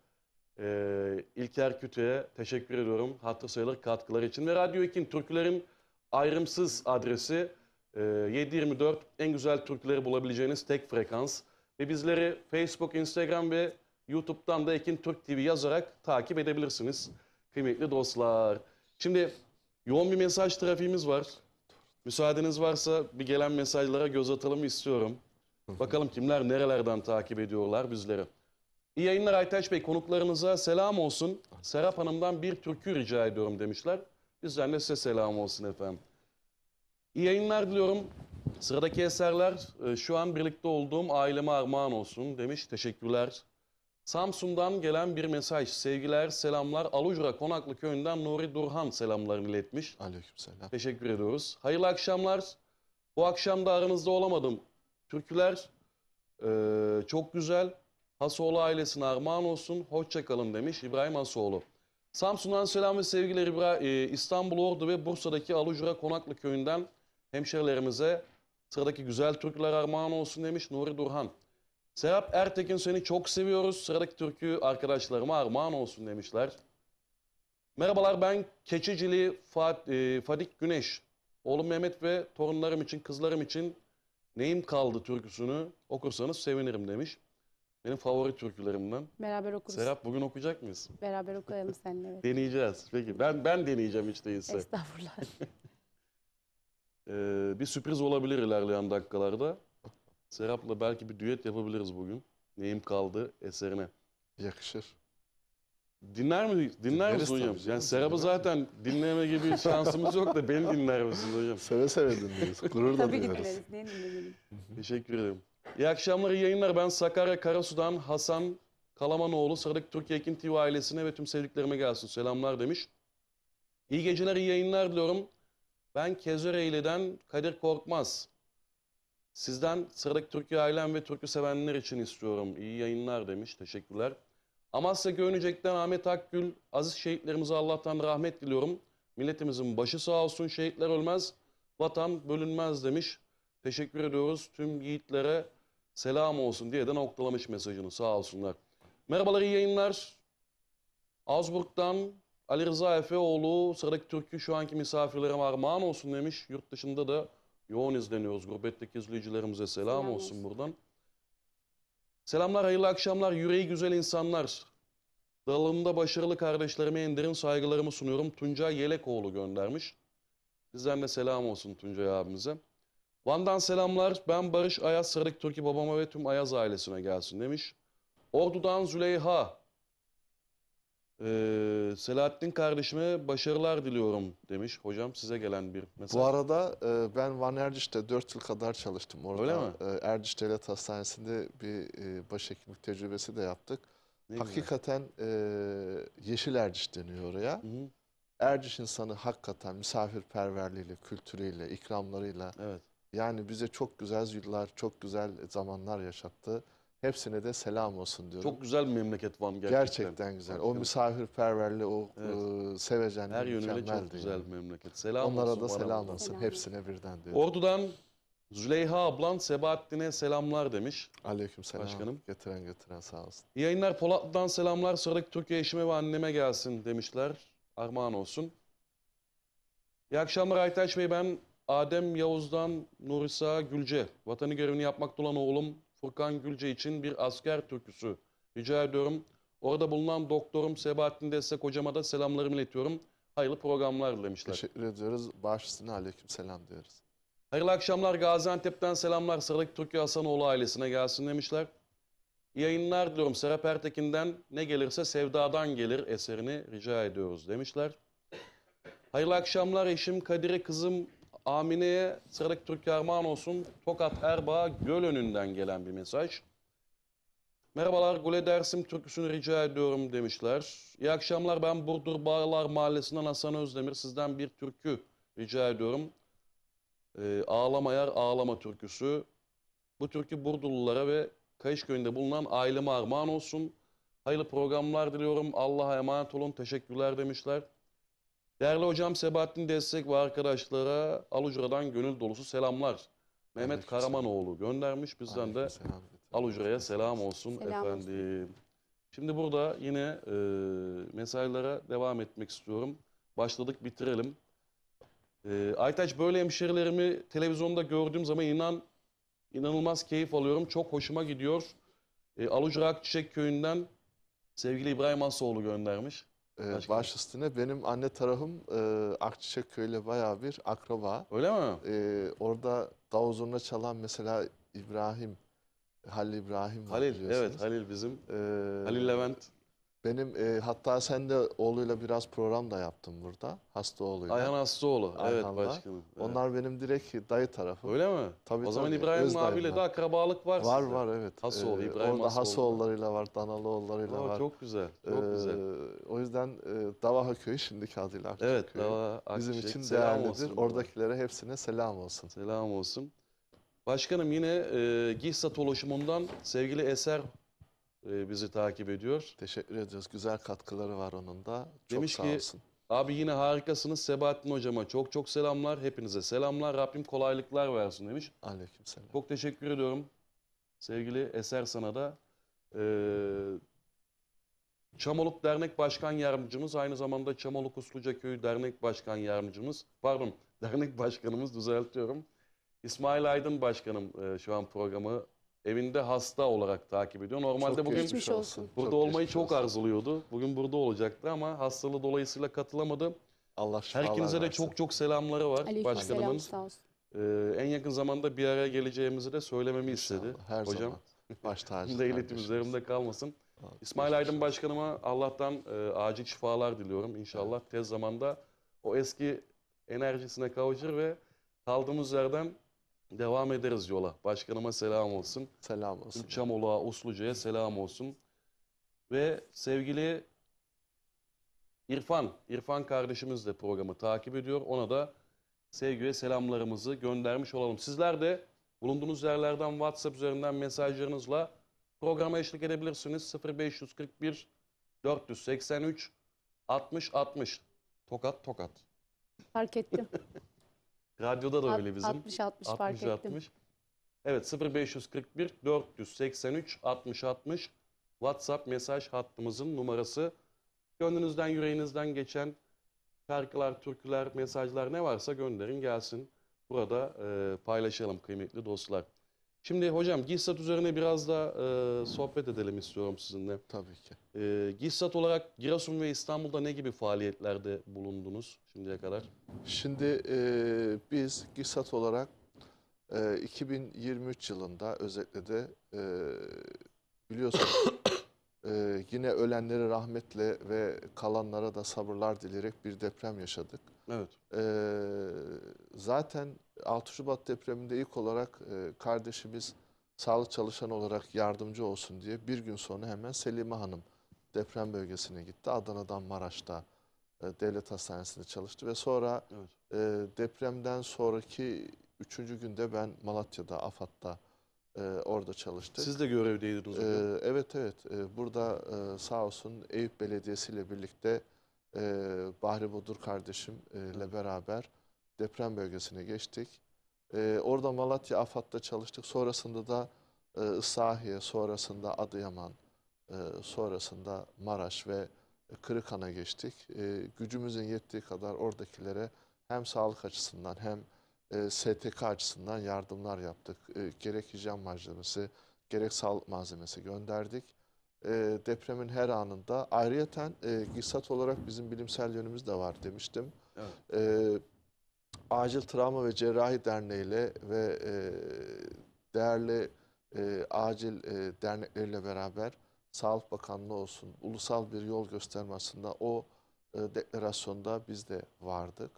İlker Kütü'ye teşekkür ediyorum. Hatırı sayılır katkıları için. Ve Radyo Ekin türkülerin ayrımsız adresi 7/24 en güzel türküleri bulabileceğiniz tek frekans. Ve bizleri Facebook, Instagram ve YouTube'dan da Ekin Türk TV yazarak takip edebilirsiniz kıymetli dostlar. Şimdi yoğun bir mesaj trafiğimiz var. Müsaadeniz varsa bir gelen mesajlara göz atalım istiyorum. Bakalım kimler nerelerden takip ediyorlar bizleri. İyi yayınlar Aytaç Bey, konuklarınıza selam olsun. Serap Hanım'dan bir türkü rica ediyorum demişler. Bizden de size selam olsun efendim. İyi yayınlar diliyorum. Sıradaki eserler şu an birlikte olduğum aileme armağan olsun demiş. Teşekkürler. Samsun'dan gelen bir mesaj. Sevgiler, selamlar. Alucra Konaklı Köyü'nden Nuri Durhan selamlarını iletmiş. Aleykümselam. Teşekkür ediyoruz. Hayırlı akşamlar. Bu akşam da aranızda olamadım. Türküler çok güzel. Hasoğlu ailesine armağan olsun. Hoşça kalın demiş İbrahim Hasoğlu. Samsun'dan selam ve sevgiler İstanbul Ordu ve Bursa'daki Alucra Konaklı Köyü'nden hemşerilerimize sıradaki güzel türküler armağan olsun demiş Nuri Durhan. Serap Ertekin, seni çok seviyoruz. Sıradaki türkü arkadaşlarıma armağan olsun demişler. Merhabalar, ben Keçicili Fadik Güneş. Oğlum Mehmet ve torunlarım için, kızlarım için Neyim Kaldı türküsünü okursanız sevinirim demiş. Benim favori türkülerimden. Beraber okuruz. Serap, bugün okuyacak mıyız? Beraber okuyalım seninle. Evet. Deneyeceğiz. Peki ben deneyeceğim hiç değilse. Estağfurullah. Bir sürpriz olabilir ilerleyen dakikalarda. Serap'la belki bir düet yapabiliriz bugün. Neyim Kaldı eserine. Yakışır. Dinler misin Dinleriz hocam? tabii canım, Yani Serap'ı dinlemez zaten dinleme gibi şansımız yok da beni dinler misiniz hocam? Seve seve dinleriz. Gururla Tabii ki dinleriz. dinleriz. Niye dinlemeyelim? Teşekkür ederim. İyi akşamlar, iyi yayınlar. Ben Sakarya Karasu'dan Hasan Kalamanoğlu. Sıradaki Türkiye Ekin TV ailesine ve tüm sevdiklerime gelsin. Selamlar demiş. İyi geceler, iyi yayınlar diliyorum. Ben Kezereğli'den Kadir Korkmaz. Sizden sıradaki Türkiye ailem ve türkü sevenler için istiyorum. İyi yayınlar demiş. Teşekkürler. Amasya Göynecek'ten Ahmet Akgül. Aziz şehitlerimize Allah'tan rahmet diliyorum. Milletimizin başı sağ olsun. Şehitler ölmez, vatan bölünmez demiş. Teşekkür ediyoruz. Tüm yiğitlere selam olsun diye de noktalamış mesajını. Sağ olsunlar. Merhabalar, iyi yayınlar. Augsburg'dan Ali Rıza Efeoğlu, sıradaki türkü şu anki misafirlerime armağan olsun demiş. Yurt dışında da yoğun izleniyoruz. Gurbetteki izleyicilerimize selam Selam olsun olsun. buradan. Selamlar, hayırlı akşamlar. Yüreği güzel insanlar. Dalında başarılı kardeşlerime en derin saygılarımı sunuyorum. Tuncay Yelekoğlu göndermiş. Bizden de selam olsun Tuncay abimize. Van'dan selamlar. Ben Barış Ayaz, sıradaki türkü babama ve tüm Ayaz ailesine gelsin demiş. Ordu'dan Züleyha. Selahattin kardeşime başarılar diliyorum demiş. Hocam size gelen bir mesaj. Bu arada ben Van Erciş'te 4 yıl kadar çalıştım. Orada Öyle mi? Erciş Devlet Hastanesi'nde bir başhekimlik tecrübesi de yaptık. Ne güzel. Hakikaten Yeşil Erciş deniyor oraya. Hı hı, Erciş insanı hakikaten misafirperverliğiyle, kültürüyle, ikramlarıyla evet. yani bize çok güzel yıllar, çok güzel zamanlar yaşattı. Hepsine de selam olsun diyorum. Çok güzel bir memleket Van gerçekten. Gerçekten güzel. O Başkanım. misafirperverliği, o Evet. sevecenliği Her yönüyle çok mükemmeldi güzel yani. bir memleket. Selam Onlara olsun da bana selam buradan. olsun. Selam. Hepsine birden diyorum. Ordu'dan Züleyha ablan Sebahattin'e selamlar demiş. Aleykümselam. Başkanım. Getiren sağ olsun. İyi yayınlar, Polatlı'dan selamlar. Sıradaki Türkiye eşime ve anneme gelsin demişler. Armağan olsun. İyi akşamlar Aytaç Bey. Ben Adem Yavuz'dan Nurisa Gülce. Vatanı görevini yapmakta olan oğlum Furkan Gülce için bir asker türküsü rica ediyorum. Orada bulunan doktorum Sebahattin Destek hocama da selamlarımı iletiyorum. Hayırlı programlar demişler. Teşekkür ediyoruz. Baş üstüne aleykümselam diyoruz. Hayırlı akşamlar, Gaziantep'ten selamlar. Sıradaki Türkiye Hasanoğlu ailesine gelsin demişler. İyi yayınlar diliyorum. Serap Ertekin'den ne gelirse sevdadan gelir eserini rica ediyoruz demişler. Hayırlı akşamlar, eşim Kadir'e, kızım Amine'ye sıradaki Türkiye armağan olsun. Tokat Erbaa Gölönü'nden gelen bir mesaj. Merhabalar, Gule Dersim türküsünü rica ediyorum demişler. İyi akşamlar, ben Burdur Bağlar Mahallesi'nden Hasan Özdemir. Sizden bir türkü rica ediyorum. Ağlama Yar Ağlama türküsü. Bu türkü Burdurlulara ve Kayışköy'ünde bulunan aileme armağan olsun. Hayırlı programlar diliyorum. Allah'a emanet olun. Teşekkürler demişler. Değerli hocam Sebahattin Destek ve arkadaşlara Alucra'dan gönül dolusu selamlar. Mehmet Aleykümselam. Karamanoğlu göndermiş. Bizden de Aleykümselam. Alucra'ya selam olsun Selam olsun. efendim. Şimdi burada yine mesajlara devam etmek istiyorum. Başladık, bitirelim. Aytaç, böyle hemşerilerimi televizyonda gördüğüm zaman inanılmaz keyif alıyorum. Çok hoşuma gidiyor. Alucra Akçiçek Köyü'nden sevgili İbrahim Asoğlu göndermiş. Başkanım. Baş üstüne benim anne tarafım Akçiçek Köyü'yle bayağı bir akraba. Öyle mi? Orada davul zurna çalan mesela İbrahim, Halil İbrahim var Halil, biliyorsunuz. evet Halil bizim. Ee, Halil Levent. Benim hatta sen de oğluyla biraz program da yaptın burada. Hastaoğlu'yla. Ayhan Aslıoğlu. Evet Ayhan'la. başkanım. Evet. Onlar benim direkt dayı tarafım. Öyle mi? Tabii, O zaman tabii. İbrahim Öz dayım abiyle var. de akrabalık var Var sizde. var evet. Hasoğlu, İbrahim Orada Hasoğlu. Hasoğullarıyla var, Danalıoğullarıyla Oo, var. çok güzel. Çok güzel. O yüzden Davaha Köyü şimdiki adıyla Akçiçek Evet, Köyü. Dava Bizim Akçiçek, için selam değerlidir. olsun. Oradakilere hepsine selam olsun. Selam olsun. Başkanım yine Gihsat oluşumundan sevgili Eser bizi takip ediyor. Teşekkür ediyoruz. Güzel katkıları var onun da. Çok Demiş sağ ki, olsun. Abi yine harikasınız Sebahattin hocama. Çok çok selamlar. Hepinize selamlar. Rabbim kolaylıklar versin demiş. Aleykümselam. Çok teşekkür ediyorum. Sevgili Eser sana da. Çamoluk Dernek Başkan Yardımcımız, aynı zamanda Çamoluk Usluca Köyü Dernek Başkan Yardımcımız, pardon Dernek Başkanımız, düzeltiyorum. İsmail Aydın Başkanım şu an programı evinde hasta olarak takip ediyor. Normalde Çok bugün geçmiş olsun. burada Çok olmayı geçmiş çok olsun. arzuluyordu. Bugün burada olacaktı ama hastalığı dolayısıyla katılamadı. Allah şifalar Herkinize de versin. çok çok selamları var Aleykümselam, başkanımın. sağ olsun. En yakın zamanda bir araya geleceğimizi de söylememi istedi. İnşallah, her hocam. zaman. Baş tacı Da iletim kardeşimiz. üzerimde kalmasın. Allah İsmail geçmiş Aydın olsun. Başkanıma Allah'tan acil şifalar diliyorum. İnşallah tez zamanda o eski enerjisine kavuşur ve kaldığımız yerden devam ederiz yola. Başkanıma selam olsun. Selam olsun. Çamoluk'a, Usluca'ya selam olsun. Ve sevgili İrfan kardeşimiz de programı takip ediyor. Ona da sevgi ve selamlarımızı göndermiş olalım. Sizler de bulunduğunuz yerlerden WhatsApp üzerinden mesajlarınızla programa eşlik edebilirsiniz. 0541 483 60 60. Tokat. Fark ettim. Radyoda da öyle bizim. 60 fark ettim. Evet 0541 483 60 60 WhatsApp mesaj hattımızın numarası. Gönlünüzden, yüreğinizden geçen şarkılar, türküler, mesajlar ne varsa gönderin gelsin. Burada paylaşalım kıymetli dostlar. Şimdi hocam GİSAT üzerine biraz da sohbet edelim istiyorum sizinle. Tabii ki. GİSAT olarak Giresun ve İstanbul'da ne gibi faaliyetlerde bulundunuz şimdiye kadar? Şimdi biz GİSAT olarak 2023 yılında özellikle de biliyorsunuz yine ölenleri rahmetle ve kalanlara da sabırlar dileyerek bir deprem yaşadık. Evet. Zaten 6 Şubat depreminde ilk olarak kardeşimiz sağlık çalışanı olarak yardımcı olsun diye bir gün sonra hemen Selime Hanım deprem bölgesine gitti. Adana'dan Maraş'ta devlet hastanesinde çalıştı ve sonra Evet. depremden sonraki 3. günde ben Malatya'da, AFAD'da orada çalıştık. Siz de görevdeydiniz hocam. Evet. Burada sağ olsun Eyüp Belediyesi ile birlikte Bahri Bodur kardeşimle beraber deprem bölgesine geçtik. Orada Malatya AFAD'da çalıştık. Sonrasında da Islahiye, sonrasında Adıyaman, sonrasında Maraş ve Kırıkhan'a geçtik. Gücümüzün yettiği kadar oradakilere hem sağlık açısından hem STK açısından yardımlar yaptık. Gerek hijyen malzemesi, gerek sağlık malzemesi gönderdik. Depremin her anında. Ayrıyeten GİSAT olarak bizim bilimsel yönümüz de var demiştim. Evet. Acil Travma ve Cerrahi Derneği ile ve değerli acil dernekleriyle beraber Sağlık Bakanlığı olsun, ulusal bir yol gösterme aslında o deklarasyonda biz de vardık.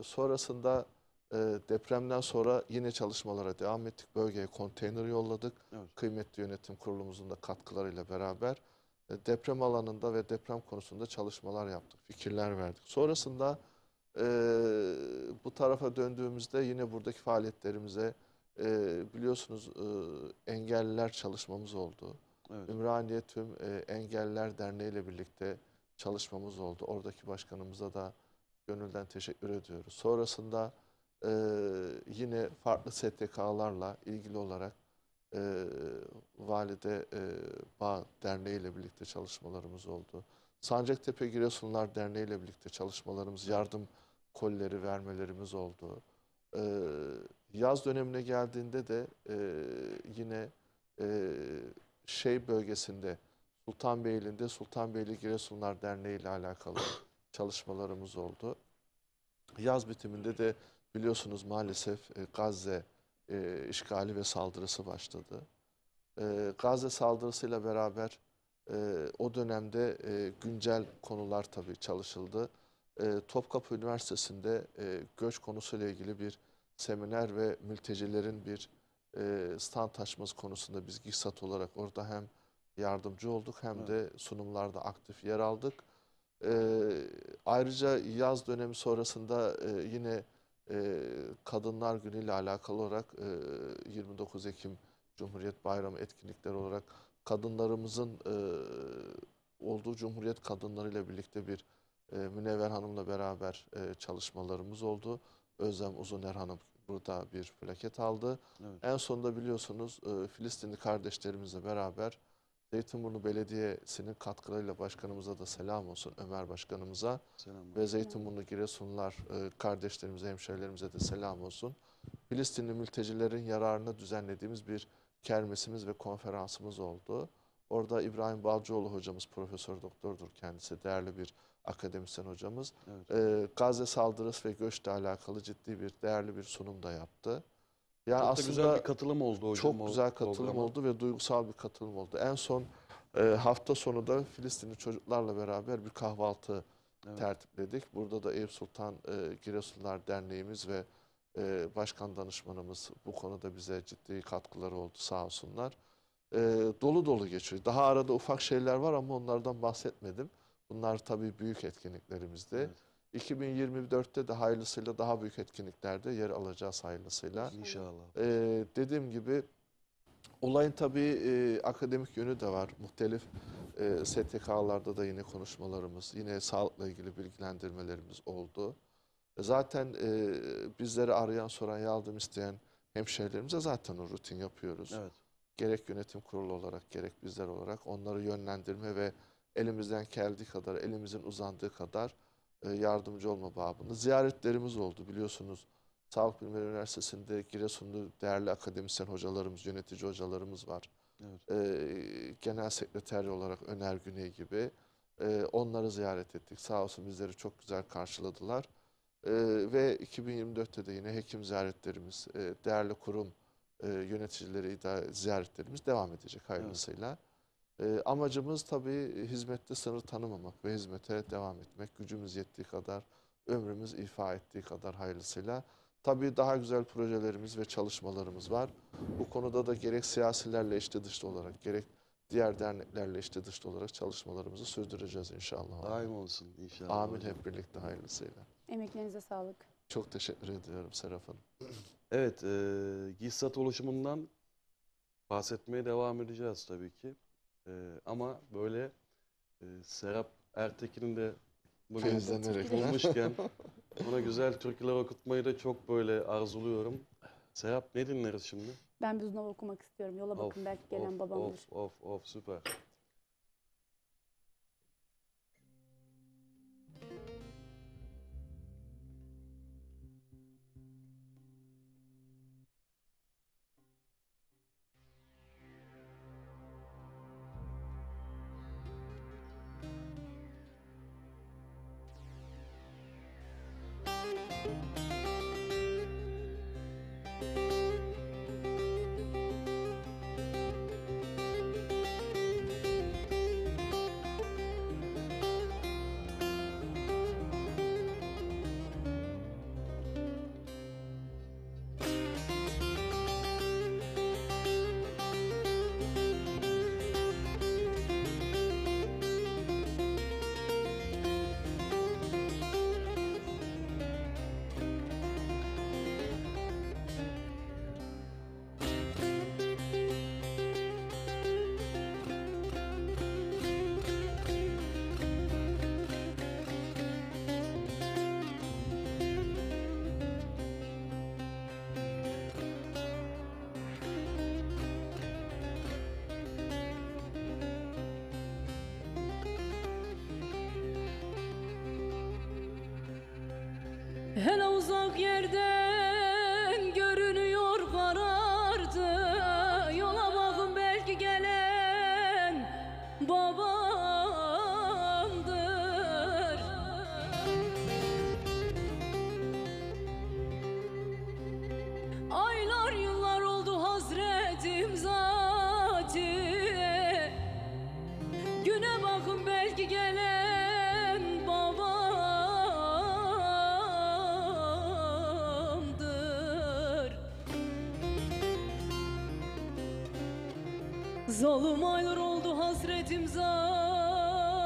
Sonrasında depremden sonra yine çalışmalara devam ettik. Bölgeye konteyner yolladık. Evet. Kıymetli yönetim kurulumuzun da katkılarıyla beraber deprem alanında ve deprem konusunda çalışmalar yaptık. Fikirler verdik. Sonrasında bu tarafa döndüğümüzde yine buradaki faaliyetlerimize biliyorsunuz engelliler çalışmamız oldu. Evet. Ümraniye Tüm Engelliler Derneği ile birlikte çalışmamız oldu. Oradaki başkanımıza da gönülden teşekkür ediyoruz. Sonrasında yine farklı STK'larla ilgili olarak Valide Bağ Derneği ile birlikte çalışmalarımız oldu. Sancaktepe Giresunlar Derneği ile birlikte çalışmalarımız, yardım kolileri vermelerimiz oldu. Yaz dönemine geldiğinde de yine bölgesinde Sultanbeyli'nde Sultanbeyli Giresunlar Derneği ile alakalı çalışmalarımız oldu. Yaz bitiminde de biliyorsunuz maalesef Gazze işgali ve saldırısı başladı. Gazze saldırısıyla beraber o dönemde güncel konular tabii çalışıldı. Topkapı Üniversitesi'nde göç konusuyla ilgili bir seminer ve mültecilerin bir stand açması konusunda biz GİSAT olarak orada hem yardımcı olduk hem de sunumlarda aktif yer aldık. Ayrıca yaz dönemi sonrasında yine Kadınlar Günü ile alakalı olarak 29 Ekim Cumhuriyet Bayramı etkinlikleri olarak kadınlarımızın olduğu Cumhuriyet kadınlarıyla birlikte bir Münevver Hanım'la beraber çalışmalarımız oldu. Özlem Uzuner Hanım burada bir plaket aldı. Evet. En sonunda biliyorsunuz Filistinli kardeşlerimizle beraber Zeytinburnu Belediyesi'nin katkılarıyla başkanımıza da selam olsun, Ömer Başkanımıza Selam. ve Zeytinburnu Giresunlar kardeşlerimize, hemşehrilerimize de selam olsun. Filistinli mültecilerin yararına düzenlediğimiz bir kermesimiz ve konferansımız oldu. Orada İbrahim Balcıoğlu hocamız, profesör doktordur kendisi, değerli bir akademisyen hocamız. Evet. Gazze saldırısı ve göçle alakalı ciddi bir, değerli bir sunum da yaptı. Yani Çok da aslında güzel bir katılım oldu hocam. çok o güzel katılım programa. oldu ve duygusal bir katılım oldu. En son hafta sonu da Filistinli çocuklarla beraber bir kahvaltı tertipledik. Burada da Eyüp Sultan Giresunlar Derneğimiz ve başkan danışmanımız bu konuda bize ciddi katkıları oldu sağ olsunlar. Dolu dolu geçiyor. Daha arada ufak şeyler var ama onlardan bahsetmedim. Bunlar tabii büyük etkinliklerimizdi. Evet. 2024'te de hayırlısıyla daha büyük etkinliklerde yer alacağız hayırlısıyla. İnşallah. Dediğim gibi olayın tabii akademik yönü de var. Muhtelif STK'larda da yine konuşmalarımız, yine sağlıkla ilgili bilgilendirmelerimiz oldu. Zaten bizleri arayan, soran, yardım isteyen hemşehrilerimize zaten o rutin yapıyoruz. Evet. Gerek yönetim kurulu olarak, gerek bizler olarak onları yönlendirme ve elimizden geldiği kadar, elimizin uzandığı kadar yardımcı olma babında. Ziyaretlerimiz oldu biliyorsunuz. Sağlık Bilimleri Üniversitesi'nde Giresunlu değerli akademisyen hocalarımız, yönetici hocalarımız var. Evet. Genel sekreter olarak Öner Güney gibi. Onları ziyaret ettik. Sağ olsun bizleri çok güzel karşıladılar. Ve 2024'te de yine hekim ziyaretlerimiz, değerli kurum yöneticileri ziyaretlerimiz devam edecek hayırlısıyla. Amacımız tabii hizmette sınır tanımamak ve hizmete devam etmek. Gücümüz yettiği kadar, ömrümüz ifa ettiği kadar hayırlısıyla. Tabii daha güzel projelerimiz ve çalışmalarımız var. Bu konuda da gerek siyasilerle içli dışlı olarak, gerek diğer derneklerle içli dışlı olarak çalışmalarımızı sürdüreceğiz inşallah. Daim olsun inşallah. Amin, hocam. hep birlikte hayırlısıyla. Emeklerinize sağlık. Çok teşekkür ediyorum Serap Hanım. Evet, GİSAT oluşumundan bahsetmeye devam edeceğiz tabii ki. Ama böyle Serap Ertekin'in de bugün Feyizlenerek. bulmuşken ona güzel türküler okutmayı da çok böyle arzuluyorum. Serap ne dinleriz şimdi? Ben bir uzun okumak istiyorum. Yola bakın, belki gelen babamdır. Of süper. Hele uzak yerden görünüyor karardı. Yola bakın, belki gelen babamdır. Aylar yıllar oldu hasretim zati. Güne bakın, belki gelen babamdır. Zalim aylar oldu hasretim zati.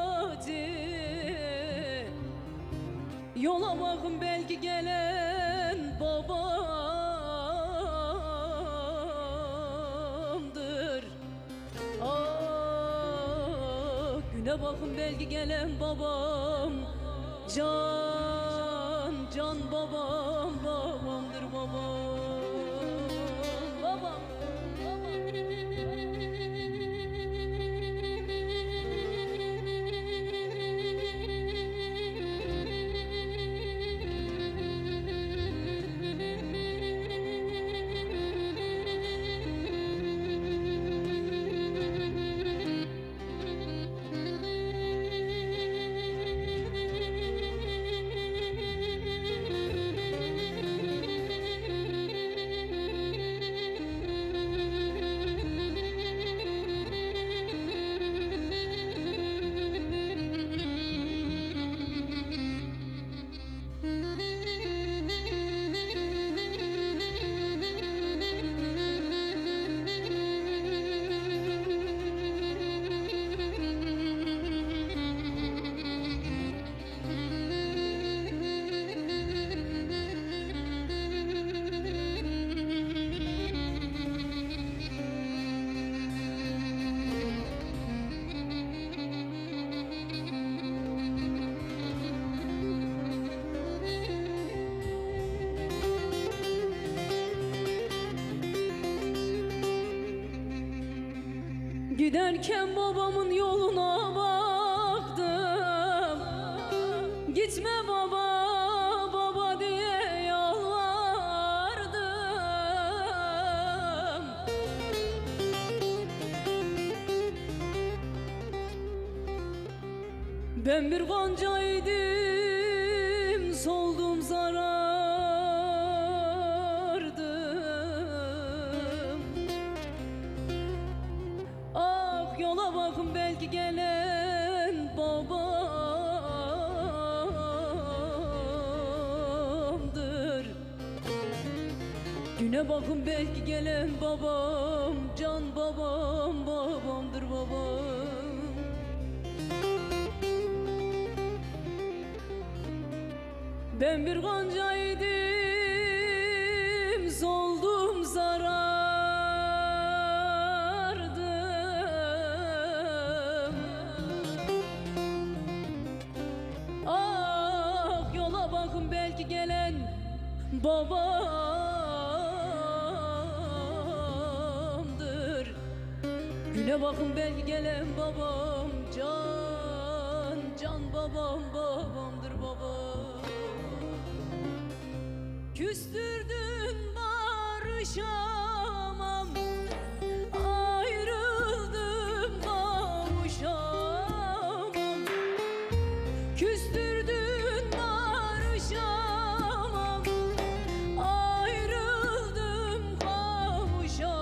Yola bakın, belki gelen babamdır. Ah, güne bakın, belki gelen babam. Can babam, babamdır babam. Babam. Giderken babamın yoluna bak. Gitme baba, baba diye yalvardım. Ben bir goncaydım, soldum zarardım. Ah yola bakın belki gelen babamdır. Güne bakın belki gelen babam, can babam, babamdır babam. Ben bir goncaydım, soldum zarardım. Ah yola bakın belki gelen babamdır. Güne bakın belki gelen babam, can, can babam, babamdır babam. Küstürdün barışamam, ayrıldım kavuşamam. Küstürdün barışamam, ayrıldım kavuşamam.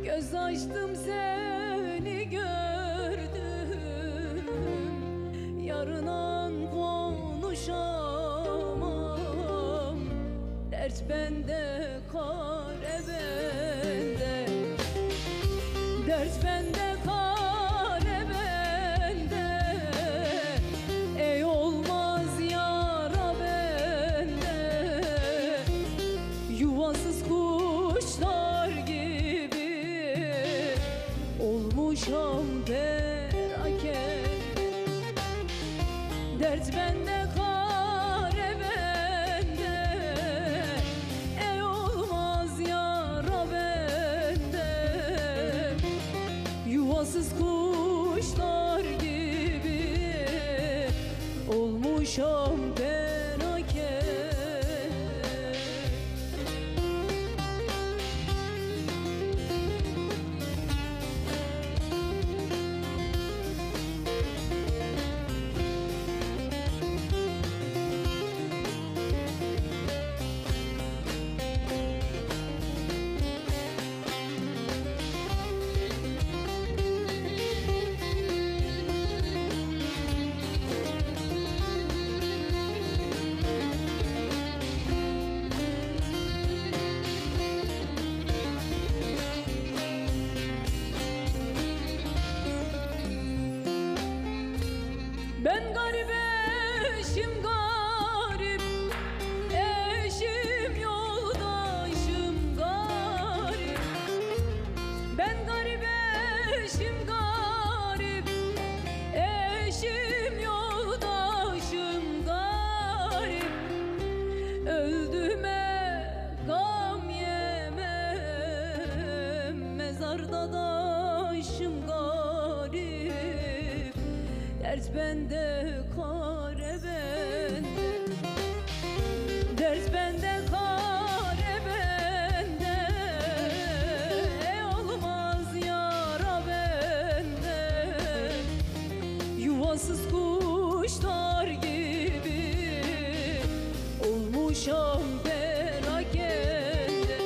Göz açtım seni gördüm, yarınan konuşamam. Dert bende, kare bende. Dert bende, kare bende. Ey olmaz yara bende. Yuvasız kuşlar gibi olmuşam perakende. Dert bende, kare bende. Ey olmaz yara bende. Yuvasız kuşlar gibi olmuşam perakende. Ben garip eşim garip, eşim yoldaşım garip. Ben garip eşim garip, eşim yoldaşım garip. Öldüme gam yemem, mezarda daşım garip. Dert bende, kare bende. Dert bende, kare bende. Ey olmaz yara bende. Yuvasız kuşlar gibi olmuşam perakende.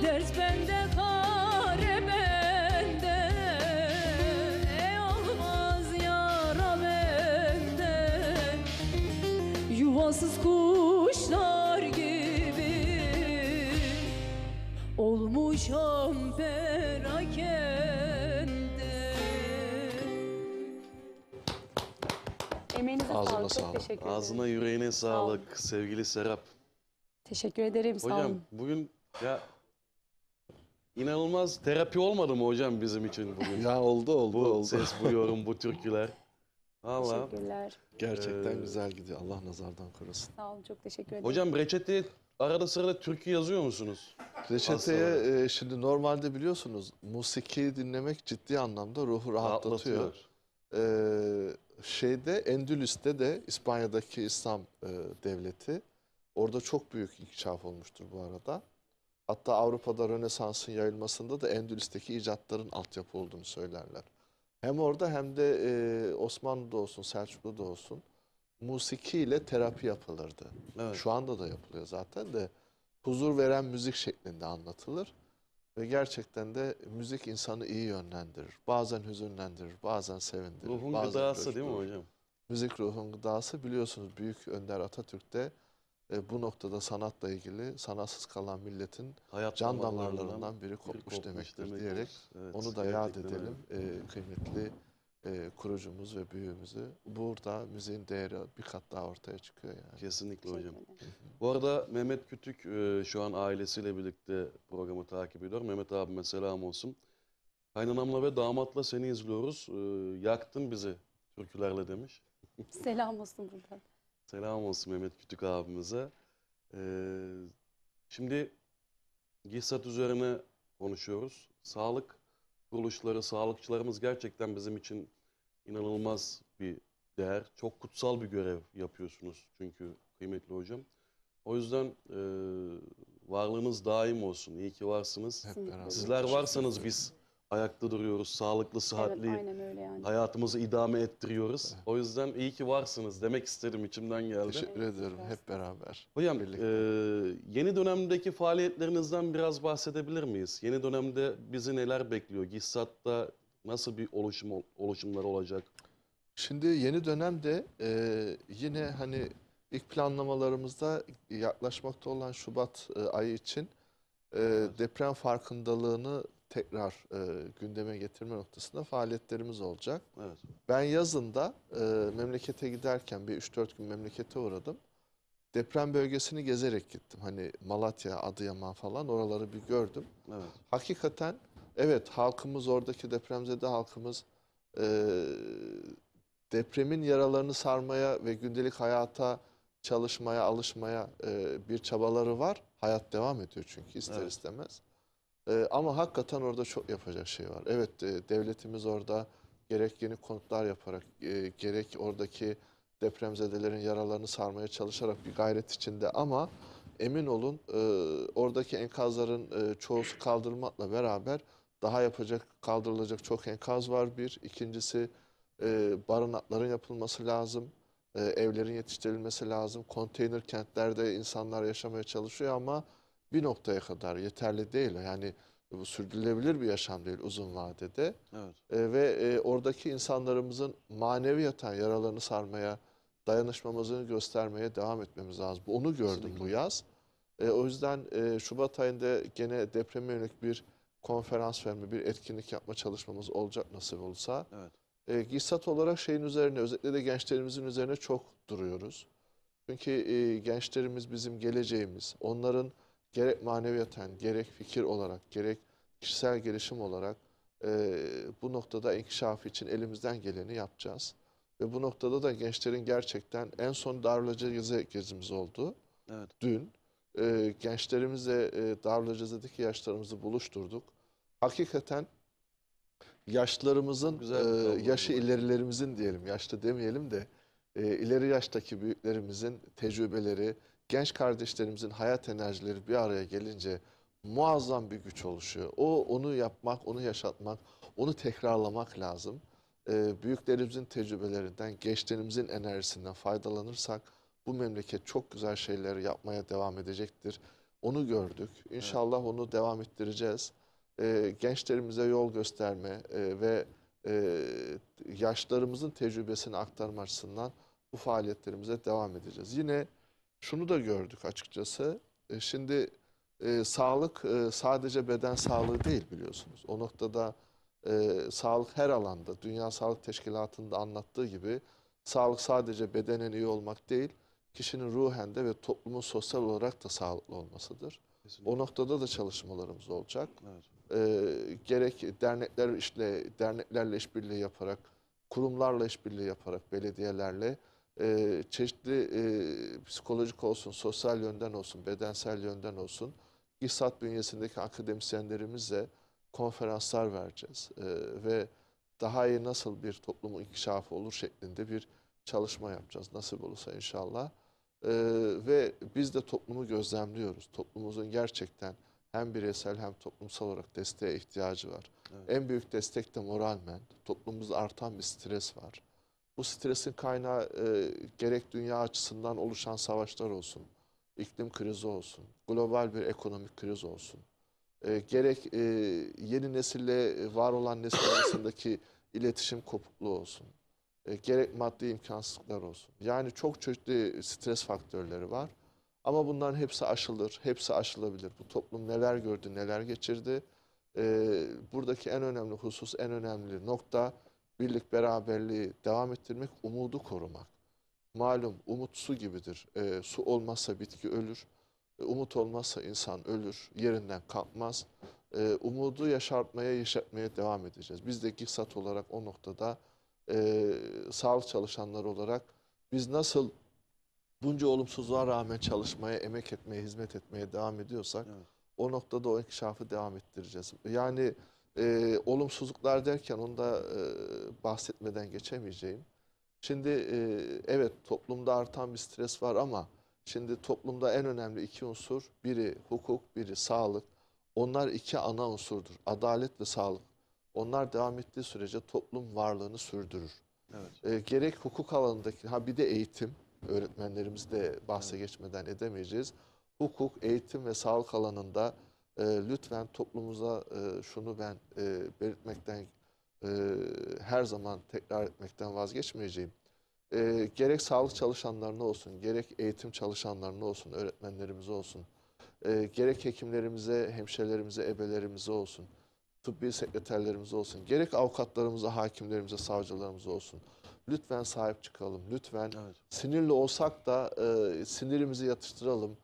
Dert bende, kare bende. Ey olmaz yara bende. Yuvasız kuşlar gibi olmuşam perakende. Emeğinize Ağzına sağlık. Çok sağlık. teşekkür ederim. Ağzına yüreğine sağlık sevgili Serap. Teşekkür ederim. Sağ Hocam olun. bugün ya inanılmaz terapi olmadı mı hocam bizim için bugün? Ya oldu Bu ses, bu yorum, bu türküler. Valla. Teşekkürler. Gerçekten güzel gidiyor. Allah nazardan korusun. Sağ olun. Çok teşekkür ederim. Hocam reçeteye arada sırada türkü yazıyor musunuz? Reçeteye şimdi normalde biliyorsunuz musiki dinlemek ciddi anlamda ruhu rahatlatıyor. Rahatlatıyor. Endülüs'te de İspanya'daki İslam devleti orada çok büyük inkişaf olmuştur bu arada. Hatta Avrupa'da Rönesans'ın yayılmasında da Endülüs'teki icatların altyapı olduğunu söylerler. Hem orada hem de Osmanlı'da olsun, Selçuklu'da olsun musikiyle terapi yapılırdı. Evet. Şu anda da yapılıyor zaten de huzur veren müzik şeklinde anlatılır. Ve gerçekten de müzik insanı iyi yönlendirir. Bazen hüzünlendirir, bazen sevindirir. Ruhun bazen gıdası değil mi coşturur. hocam? Müzik ruhun gıdası, biliyorsunuz Büyük Önder Atatürk de bu noktada sanatla ilgili sanatsız kalan milletin Hayat can damarlarından damarlarından biri kopmuş demektir diyerek Evet, onu da yad gerçekten öyle. edelim. Kıymetli kurucumuz ve büyüğümüzü. Burada müziğin değeri bir kat daha ortaya çıkıyor yani. Kesinlikle Teşekkür hocam. ederim. Bu arada Mehmet Kütük şu an ailesiyle birlikte programı takip ediyor. Mehmet abime selam olsun. Kaynanamla ve damatla seni izliyoruz. Yaktın bizi türkülerle demiş. Selam olsun buradan. Selam olsun Mehmet Kütük abimize. Şimdi GİSAT üzerine konuşuyoruz. Sağlık kuruluşları, sağlıkçılarımız gerçekten bizim için inanılmaz bir değer. Çok kutsal bir görev yapıyorsunuz çünkü kıymetli hocam. O yüzden varlığınız daim olsun. İyi ki varsınız. Hep beraber. Sizler varsanız biz ayakta duruyoruz. Sağlıklı, Evet, sıhhatli aynen öyle yani. hayatımızı idame ettiriyoruz. O yüzden iyi ki varsınız demek istedim. İçimden geldi. Teşekkür ediyorum hep beraber. Hocam Birlikte. yeni dönemdeki faaliyetlerinizden biraz bahsedebilir miyiz? Yeni dönemde bizi neler bekliyor? GİSAT'ta nasıl bir oluşumlar olacak? Şimdi yeni dönemde yine hani ilk planlamalarımızda yaklaşmakta olan Şubat ayı için deprem farkındalığını tekrar gündeme getirme noktasında faaliyetlerimiz olacak. Evet. Ben yazında memlekete giderken bir 3-4 gün memlekete uğradım. Deprem bölgesini gezerek gittim. Hani Malatya, Adıyaman falan oraları bir gördüm. Evet. Hakikaten evet, halkımız, oradaki depremzede halkımız depremin yaralarını sarmaya ve gündelik hayata çalışmaya, alışmaya bir çabaları var. Hayat devam ediyor çünkü ister Evet. istemez. Ama hakikaten orada çok yapacak şey var. Evet, devletimiz orada gerek yeni konutlar yaparak, gerek oradaki depremzedelerin yaralarını sarmaya çalışarak bir gayret içinde, ama emin olun oradaki enkazların çoğusu kaldırılmakla beraber daha yapacak, kaldırılacak çok enkaz var bir. İkincisi barınakların yapılması lazım, evlerin yetiştirilmesi lazım. Konteyner kentlerde insanlar yaşamaya çalışıyor ama bir noktaya kadar yeterli değil. Yani bu sürdürülebilir bir yaşam değil uzun vadede. Evet. Ve oradaki insanlarımızın maneviyaten yaralarını sarmaya, dayanışmamızı göstermeye devam etmemiz lazım. Onu gördüm Kesinlikle. bu yaz. O yüzden Şubat ayında gene depreme yönelik bir konferans verme, bir etkinlik yapma çalışmamız olacak nasip olsa. Evet. GİSAT olarak şeyin üzerine, özellikle de gençlerimizin üzerine çok duruyoruz. Çünkü gençlerimiz bizim geleceğimiz. Onların gerek maneviyaten, gerek fikir olarak, gerek kişisel gelişim olarak bu noktada inkişafı için elimizden geleni yapacağız. Ve bu noktada da gençlerin gerçekten en son Darülaceze gezimiz oldu. Evet. Dün gençlerimizle Darülaceze'deki yaşlarımızı buluşturduk. Hakikaten yaşlarımızın, Güzel bir tablo yaşı bu. ilerilerimizin diyelim, yaşlı demeyelim de ileri yaştaki büyüklerimizin tecrübeleri, genç kardeşlerimizin hayat enerjileri bir araya gelince muazzam bir güç oluşuyor. Onu yapmak, onu yaşatmak, onu tekrarlamak lazım. Büyüklerimizin tecrübelerinden, gençlerimizin enerjisinden faydalanırsak bu memleket çok güzel şeyler yapmaya devam edecektir. Onu gördük. İnşallah onu devam ettireceğiz. Gençlerimize yol gösterme ve yaşlarımızın tecrübesini aktarma açısından bu faaliyetlerimize devam edeceğiz. Yine şunu da gördük açıkçası. Şimdi sağlık sadece beden sağlığı değil, biliyorsunuz. O noktada sağlık her alanda, Dünya Sağlık Teşkilatı'nda anlattığı gibi sağlık sadece bedenen iyi olmak değil, kişinin ruhen de ve toplumun sosyal olarak da sağlıklı olmasıdır. Kesinlikle. O noktada da çalışmalarımız olacak. Evet. Gerek derneklerle işbirliği yaparak, kurumlarla işbirliği yaparak, belediyelerle çeşitli psikolojik olsun, sosyal yönden olsun, bedensel yönden olsun GİSAT bünyesindeki akademisyenlerimizle konferanslar vereceğiz. Ve daha iyi nasıl bir toplumun inkişafı olur şeklinde bir çalışma yapacağız. Nasip olursa inşallah. Ve biz de toplumu gözlemliyoruz. Toplumumuzun gerçekten hem bireysel hem toplumsal olarak desteğe ihtiyacı var. Evet. En büyük destek de moralmen. Toplumumuzda artan bir stres var. Bu stresin kaynağı gerek dünya açısından oluşan savaşlar olsun, iklim krizi olsun, global bir ekonomik kriz olsun, gerek yeni nesille var olan nesil arasındaki iletişim kopukluğu olsun, gerek maddi imkansızlıklar olsun. Yani çok çeşitli stres faktörleri var. Ama bunların hepsi aşılır, hepsi aşılabilir. Bu toplum neler gördü, neler geçirdi. Buradaki en önemli husus, en önemli nokta birlik, beraberliği devam ettirmek, umudu korumak. Malum umut su gibidir. Su olmazsa bitki ölür. Umut olmazsa insan ölür, yerinden kalkmaz. Umudu yaşatmaya, yeşertmeye devam edeceğiz. Biz de GİKSAT olarak o noktada sağlık çalışanları olarak biz nasıl bunca olumsuzluğa rağmen çalışmaya, emek etmeye, hizmet etmeye devam ediyorsak Evet. o noktada o inkişafı devam ettireceğiz. Yani olumsuzluklar derken onda bahsetmeden geçemeyeceğim. Şimdi evet toplumda artan bir stres var ama şimdi toplumda en önemli iki unsur biri hukuk, biri sağlık. Onlar iki ana unsurdur. Adalet ve sağlık. Onlar devam ettiği sürece toplum varlığını sürdürür. Evet. Gerek hukuk alanındaki bir de eğitim. Öğretmenlerimiz de bahse geçmeden edemeyeceğiz. Hukuk, eğitim ve sağlık alanında lütfen toplumumuza şunu ben belirtmekten her zaman tekrar etmekten vazgeçmeyeceğim. Gerek sağlık çalışanlarına olsun, gerek eğitim çalışanlarına olsun, öğretmenlerimize olsun, gerek hekimlerimize, hemşirelerimize, ebelerimize olsun, tıbbi sekreterlerimize olsun, gerek avukatlarımıza, hakimlerimize, savcılarımıza olsun. Lütfen sahip çıkalım, lütfen Evet. sinirli olsak da sinirimizi yatıştıralım.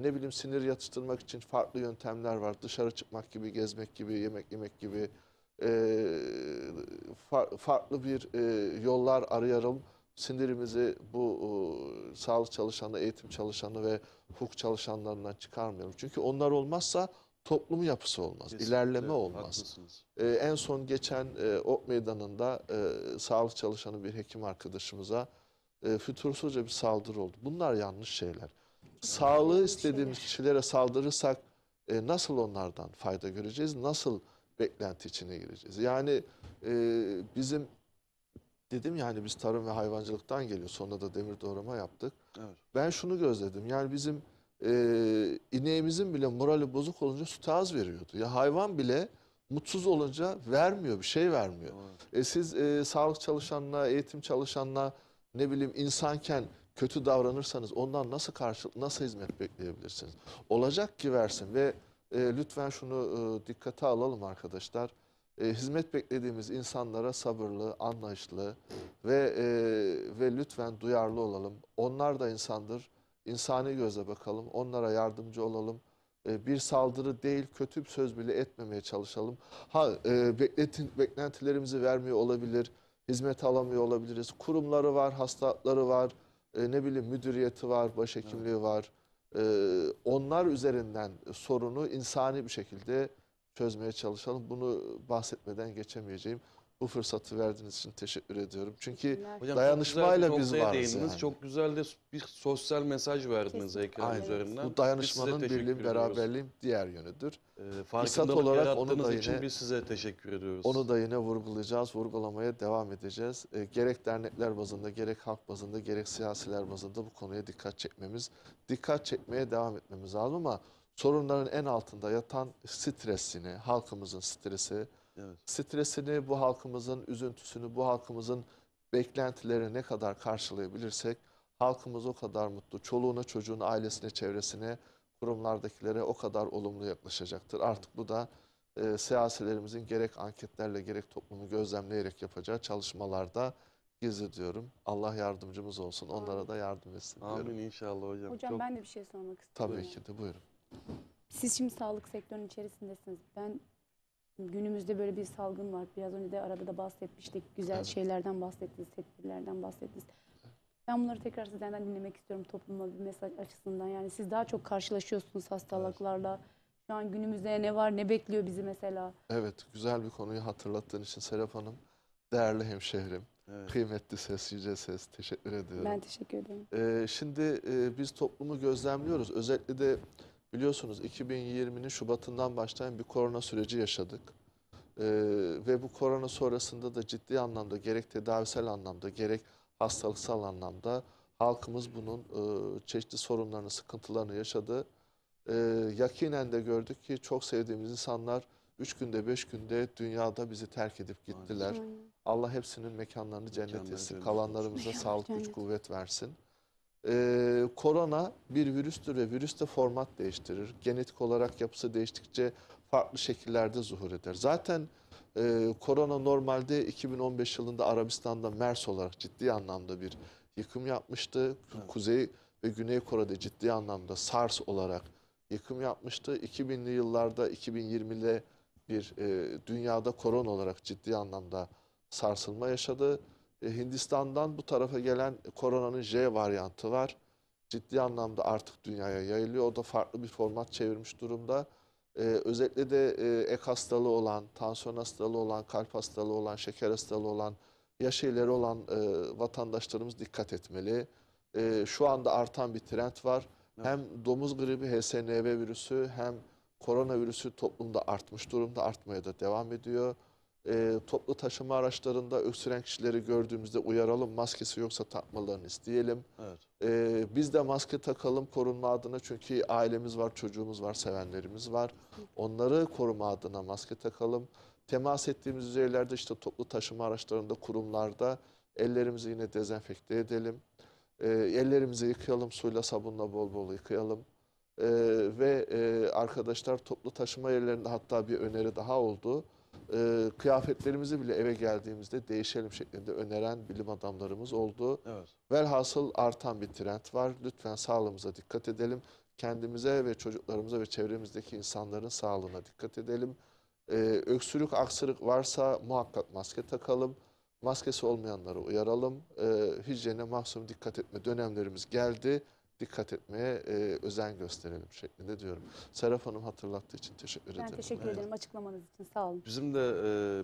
Ne bileyim sinir yatıştırmak için farklı yöntemler var. Dışarı çıkmak gibi, gezmek gibi, yemek yemek gibi farklı bir yollar arayalım. Sinirimizi bu sağlık çalışanı, eğitim çalışanı ve hukuk çalışanlarından çıkarmayalım. Çünkü onlar olmazsa toplumun yapısı olmaz, Kesinlikle ilerleme olmaz. haklısınız. En son geçen Ok Meydanı'nda sağlık çalışanı bir hekim arkadaşımıza fütursuzca bir saldırı oldu. Bunlar yanlış şeyler. Sağlığı Yanlış istediğimiz şeyler. kişilere saldırırsak nasıl onlardan fayda göreceğiz? Nasıl beklenti içine gireceğiz? Yani bizim dedim yani biz tarım ve hayvancılıktan geliyor. Sonra da demir doğrama yaptık. Evet. Ben şunu gözledim. Yani bizim ineğimizin bile morali bozuk olunca sütü az veriyordu. Ya hayvan bile mutsuz olunca vermiyor, bir şey vermiyor. Evet. Siz sağlık çalışanına, eğitim çalışanına ne bileyim insanken kötü davranırsanız ondan nasıl hizmet bekleyebilirsiniz? Olacak ki versin ve lütfen şunu dikkate alalım arkadaşlar. Hizmet beklediğimiz insanlara sabırlı, anlayışlı ve lütfen duyarlı olalım. Onlar da insandır. İnsani gözle bakalım. Onlara yardımcı olalım. Bir saldırı değil, kötü bir söz bile etmemeye çalışalım. Beklentilerimizi vermiyor olabilir. Hizmet alamıyor olabiliriz. Kurumları var, hastalıkları var. Ne bileyim müdüriyeti var, başhekimliği var. Onlar üzerinden sorunu insani bir şekilde çözmeye çalışalım. Bunu bahsetmeden geçemeyeceğim. Bu fırsatı verdiğiniz için teşekkür ediyorum. Çünkü Teşekkürler. Hocam dayanışmayla çok biz güzel bir varız noktaya değindiniz. yani. Çok güzel de bir sosyal mesaj verdiniz Kesinlikle. ekran Aynen. üzerinden. Bu Biz dayanışmanın, size teşekkür birliğin, ediyoruz. beraberliğin diğer yönüdür. Farkındalık olarak onu yarattığınız da için yine- biz size teşekkür ediyoruz. Onu da yine vurgulayacağız, vurgulamaya devam edeceğiz. Gerek dernekler bazında, gerek halk bazında, gerek siyasiler bazında bu konuya dikkat çekmeye devam etmemiz lazım ama sorunların en altında yatan stresini, halkımızın stresi, Evet. stresini, bu halkımızın üzüntüsünü, bu halkımızın beklentilerini ne kadar karşılayabilirsek halkımız o kadar mutlu. Çoluğuna, çocuğuna, ailesine, çevresine, kurumlardakilere o kadar olumlu yaklaşacaktır. Artık bu da siyasilerimizin gerek anketlerle gerek toplumu gözlemleyerek yapacağı çalışmalarda gizli diyorum. Allah yardımcımız olsun. Onlara da yardım etsin diyorum. Amin inşallah hocam. Hocam Çok ben de bir şey sormak istiyorum. Tabii ki de buyurun. Siz şimdi sağlık sektörünün içerisindesiniz. Ben günümüzde böyle bir salgın var. Biraz önce de arada da bahsetmiştik. Güzel Evet. şeylerden bahsettiniz, tedbirlerden bahsettiniz. Ben bunları tekrar sizden dinlemek istiyorum topluma bir mesaj açısından. Yani siz daha çok karşılaşıyorsunuz hastalıklarla. Şu an günümüzde ne var, ne bekliyor bizi mesela? Evet, güzel bir konuyu hatırlattığın için Serap Hanım, değerli hemşehrim, Evet. kıymetli ses, yüce ses, teşekkür ediyorum. Ben teşekkür ederim. Şimdi biz toplumu gözlemliyoruz. Özellikle de biliyorsunuz 2020'nin Şubat'ından başlayan bir korona süreci yaşadık. Ve bu korona sonrasında da ciddi anlamda gerek tedavisel anlamda gerek hastalıksal anlamda halkımız bunun çeşitli sorunlarını, sıkıntılarını yaşadı. Yakinen de gördük ki çok sevdiğimiz insanlar 3 günde 5 günde dünyada bizi terk edip gittiler. Aynen. Allah hepsinin mekanlarını cennet Mekanları etsin. cennet Kalanlarımıza olsun. sağlık, güç, Cennet. kuvvet versin. Korona bir virüstür ve virüs de format değiştirir. Genetik olarak yapısı değiştikçe farklı şekillerde zuhur eder. Zaten korona normalde 2015 yılında Arabistan'da MERS olarak ciddi anlamda bir yıkım yapmıştı. Evet. Kuzey ve Güney Kore'de ciddi anlamda SARS olarak yıkım yapmıştı. 2000'li yıllarda 2020'de bir dünyada korona olarak ciddi anlamda sarsılma yaşadı. Hindistan'dan bu tarafa gelen koronanın J varyantı var. Ciddi anlamda artık dünyaya yayılıyor. O da farklı bir format çevirmiş durumda. Özellikle de ek hastalığı olan, tansiyon hastalığı olan, kalp hastalığı olan, şeker hastalığı olan, yaş ileri olan vatandaşlarımız dikkat etmeli. Şu anda artan bir trend var. Evet. Hem domuz gribi, HSNV virüsü hem koronavirüsü toplumda artmış durumda, artmaya da devam ediyor. Toplu taşıma araçlarında öksüren kişileri gördüğümüzde uyaralım, maskesi yoksa takmalarını isteyelim. Evet. Biz de maske takalım korunma adına, çünkü ailemiz var, çocuğumuz var, sevenlerimiz var. Onları koruma adına maske takalım. Temas ettiğimiz yüzeylerde, işte toplu taşıma araçlarında, kurumlarda ellerimizi yine dezenfekte edelim. Ellerimizi yıkayalım, suyla sabunla bol bol yıkayalım. Arkadaşlar, toplu taşıma yerlerinde hatta bir öneri daha oldu. Kıyafetlerimizi bile eve geldiğimizde değişelim şeklinde öneren bilim adamlarımız oldu. Evet. Velhasıl artan bir trend var. Lütfen sağlığımıza dikkat edelim. Kendimize ve çocuklarımıza ve çevremizdeki insanların sağlığına dikkat edelim. Öksürük, aksırık varsa muhakkak maske takalım. Maskesi olmayanları uyaralım. Hijyene mahzun dikkat etme dönemlerimiz geldi. Dikkat etmeye özen gösterelim şeklinde diyorum. Serap Hanım hatırlattığı için teşekkür ederim. Ben teşekkür Evet. ederim açıklamanız için. Sağ olun. Bizim de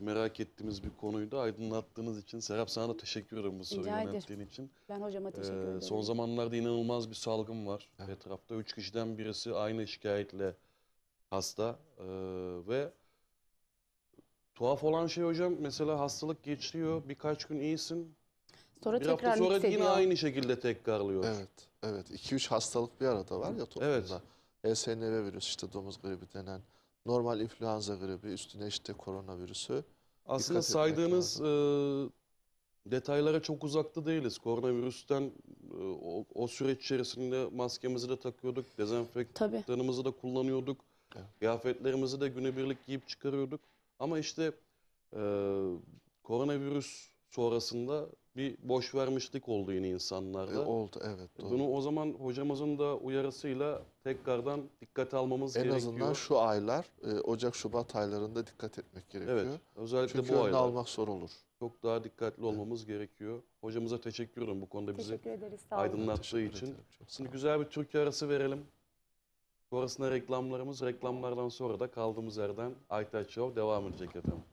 merak ettiğimiz bir konuydu. Aydınlattığınız için. Serap, sana da teşekkür ederim bu soruyu Rica ederim. yönelttiğin için. Ben hocama teşekkür ederim. Son zamanlarda inanılmaz bir salgın var. Evet. Etrafta 3 kişiden birisi aynı şikayetle hasta. Ve tuhaf olan şey hocam, mesela hastalık geçiyor, birkaç gün iyisin. Sonra Bir hafta tekrar sonra yükseliyor. yine aynı şekilde tekrarlıyor. Evet, evet. 2-3 hastalık bir arada var ya toplumda. Evet. HSNV virüsü, işte domuz gribi denen, normal influenza gribi, üstüne işte koronavirüsü. Aslında Dikkat etmek saydığınız detaylara çok uzakta değiliz. Koronavirüsten o süreç içerisinde maskemizi de takıyorduk, Tabii. dezenfektanımızı da kullanıyorduk. Evet. Kıyafetlerimizi de günübirlik giyip çıkarıyorduk. Ama işte koronavirüs sonrasında bir boş vermişlik oldu yine insanlarda. Oldu, evet. Doğru. Bunu o zaman hocamızın da uyarısıyla tekrardan dikkate almamız En gerekiyor. azından şu aylar, Ocak, Şubat aylarında dikkat etmek gerekiyor. Evet, özellikle Çünkü bu önünü aylar almak zor olur. çok daha dikkatli olmamız gerekiyor. Hocamıza teşekkür ederim bu konuda bizi Teşekkür ederiz. Sağ olun. aydınlattığı Teşekkür için. ederim, çok sağ Şimdi olun. güzel bir türkü arası verelim. Sonrasında reklamlardan sonra da kaldığımız yerden Aytaç Show devam edecek efendim.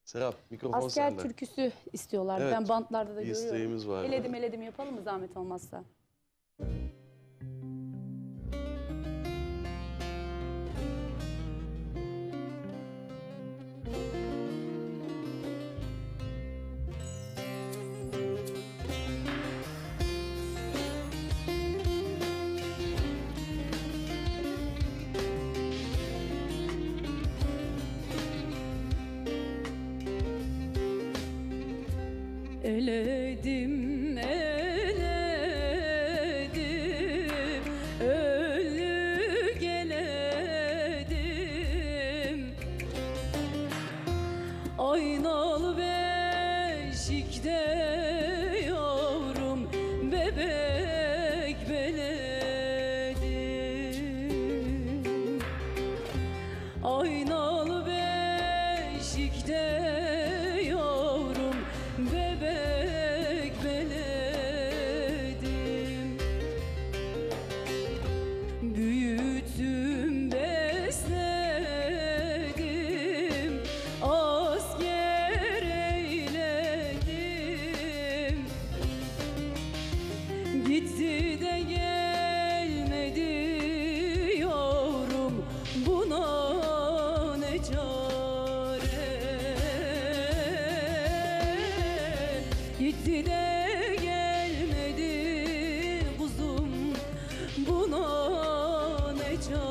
Serap, mikrofon Asker sende. türküsü istiyorlar. Evet, Ben bantlarda da Bir görüyorum. isteğimiz var. Eledim yapalım mı zahmet olmazsa? Eledim, eledim, öldü geledim. Aynalı beşikte yavrum bebek beledim. Aynalı beşikte yavrum bebek beledim. buna ne çare. Gitti de gelmedi kuzum, buna ne çare.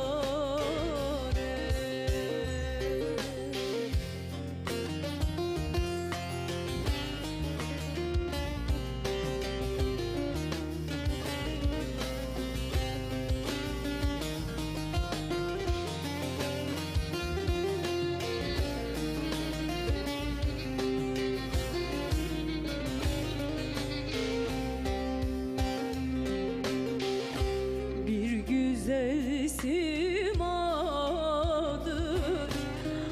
Bir güzel simadır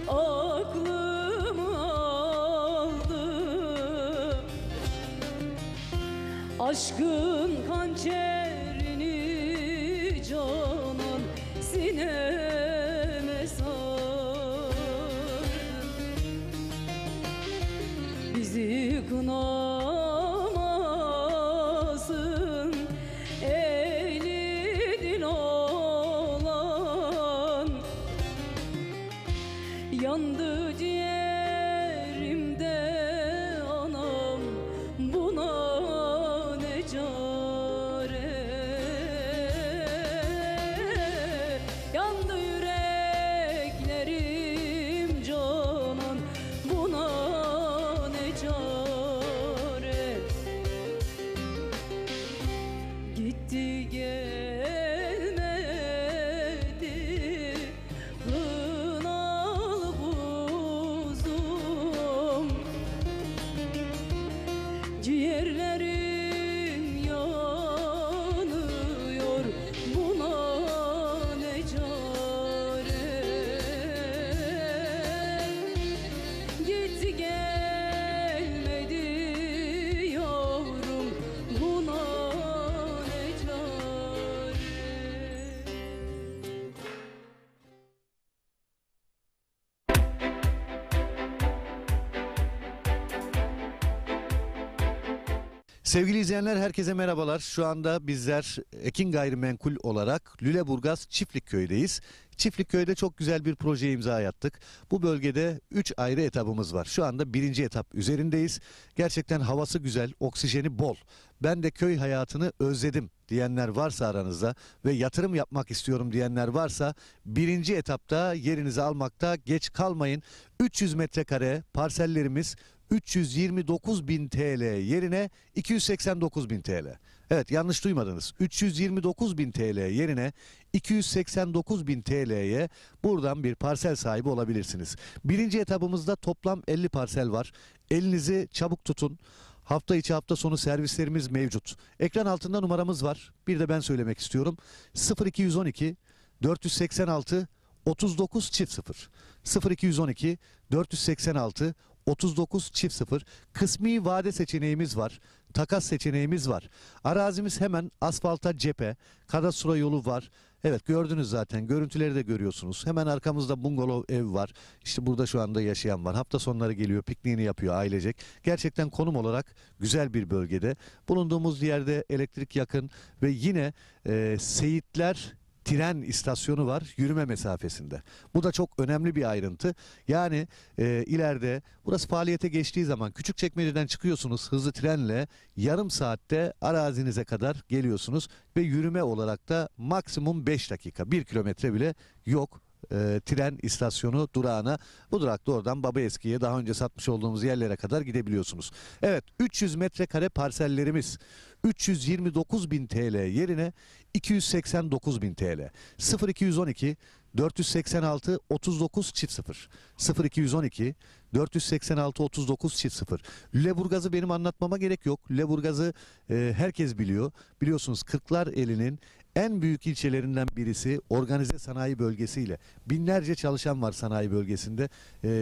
aklımı aldı. Aşkın hançerini canan sineme sardı. Bizi kınamasın eli dil olan, yandı ciğerimde anam, buna ne çare. Yandı yüreklerim canan, buna ne çare. Gitti gelmedi kınalı kuzum, ciğerlerim yanıyor, buna ne çare. Gitti gelmedi yavrum, buna ne çare. Sevgili izleyenler, herkese merhabalar. Şu anda bizler Ekin Gayrimenkul olarak Lüleburgaz Çiftlikköy'deyiz. Çiftlikköy'de çok güzel bir projeye imza attık. Bu bölgede 3 ayrı etabımız var. Şu anda 1. etap üzerindeyiz. Gerçekten havası güzel, oksijeni bol. Ben de köy hayatını özledim diyenler varsa aranızda ve yatırım yapmak istiyorum diyenler varsa 1. etapta yerinizi almakta geç kalmayın. 300 metrekare parsellerimiz 329.000 TL yerine 289.000 TL. Evet, yanlış duymadınız. 329.000 TL yerine 289.000 TL'ye buradan bir parsel sahibi olabilirsiniz. 1. etabımızda toplam 50 parsel var. Elinizi çabuk tutun. Hafta içi hafta sonu servislerimiz mevcut. Ekran altında numaramız var. Bir de ben söylemek istiyorum. 0212 486 39 0. 0212 486 39 0. Kısmi vade seçeneğimiz var. Takas seçeneğimiz var. Arazimiz hemen asfalta cephe. Kadastro yolu var. Evet, gördünüz zaten. Görüntüleri de görüyorsunuz. Hemen arkamızda bungalov ev var. İşte burada şu anda yaşayan var. Hafta sonları geliyor, pikniğini yapıyor ailecek. Gerçekten konum olarak güzel bir bölgede. Bulunduğumuz yerde elektrik yakın ve yine Seyitler tren istasyonu var yürüme mesafesinde. Bu da çok önemli bir ayrıntı. Yani ileride burası faaliyete geçtiği zaman Küçükçekmece'den çıkıyorsunuz hızlı trenle, yarım saatte arazinize kadar geliyorsunuz ve yürüme olarak da maksimum 5 dakika, 1 kilometre bile yok. Tren istasyonu durağına, bu durakta oradan Babaeski'ye, daha önce satmış olduğumuz yerlere kadar gidebiliyorsunuz. Evet, 300 metrekare parsellerimiz 329.000 TL yerine 289.000 TL. 0212 486 39 0. 0212 486 39 0. Lüleburgaz'ı benim anlatmama gerek yok. Lüleburgaz'ı herkes biliyor. Biliyorsunuz Kırklareli'nin en büyük ilçelerinden birisi, organize sanayi bölgesiyle. Binlerce çalışan var sanayi bölgesinde.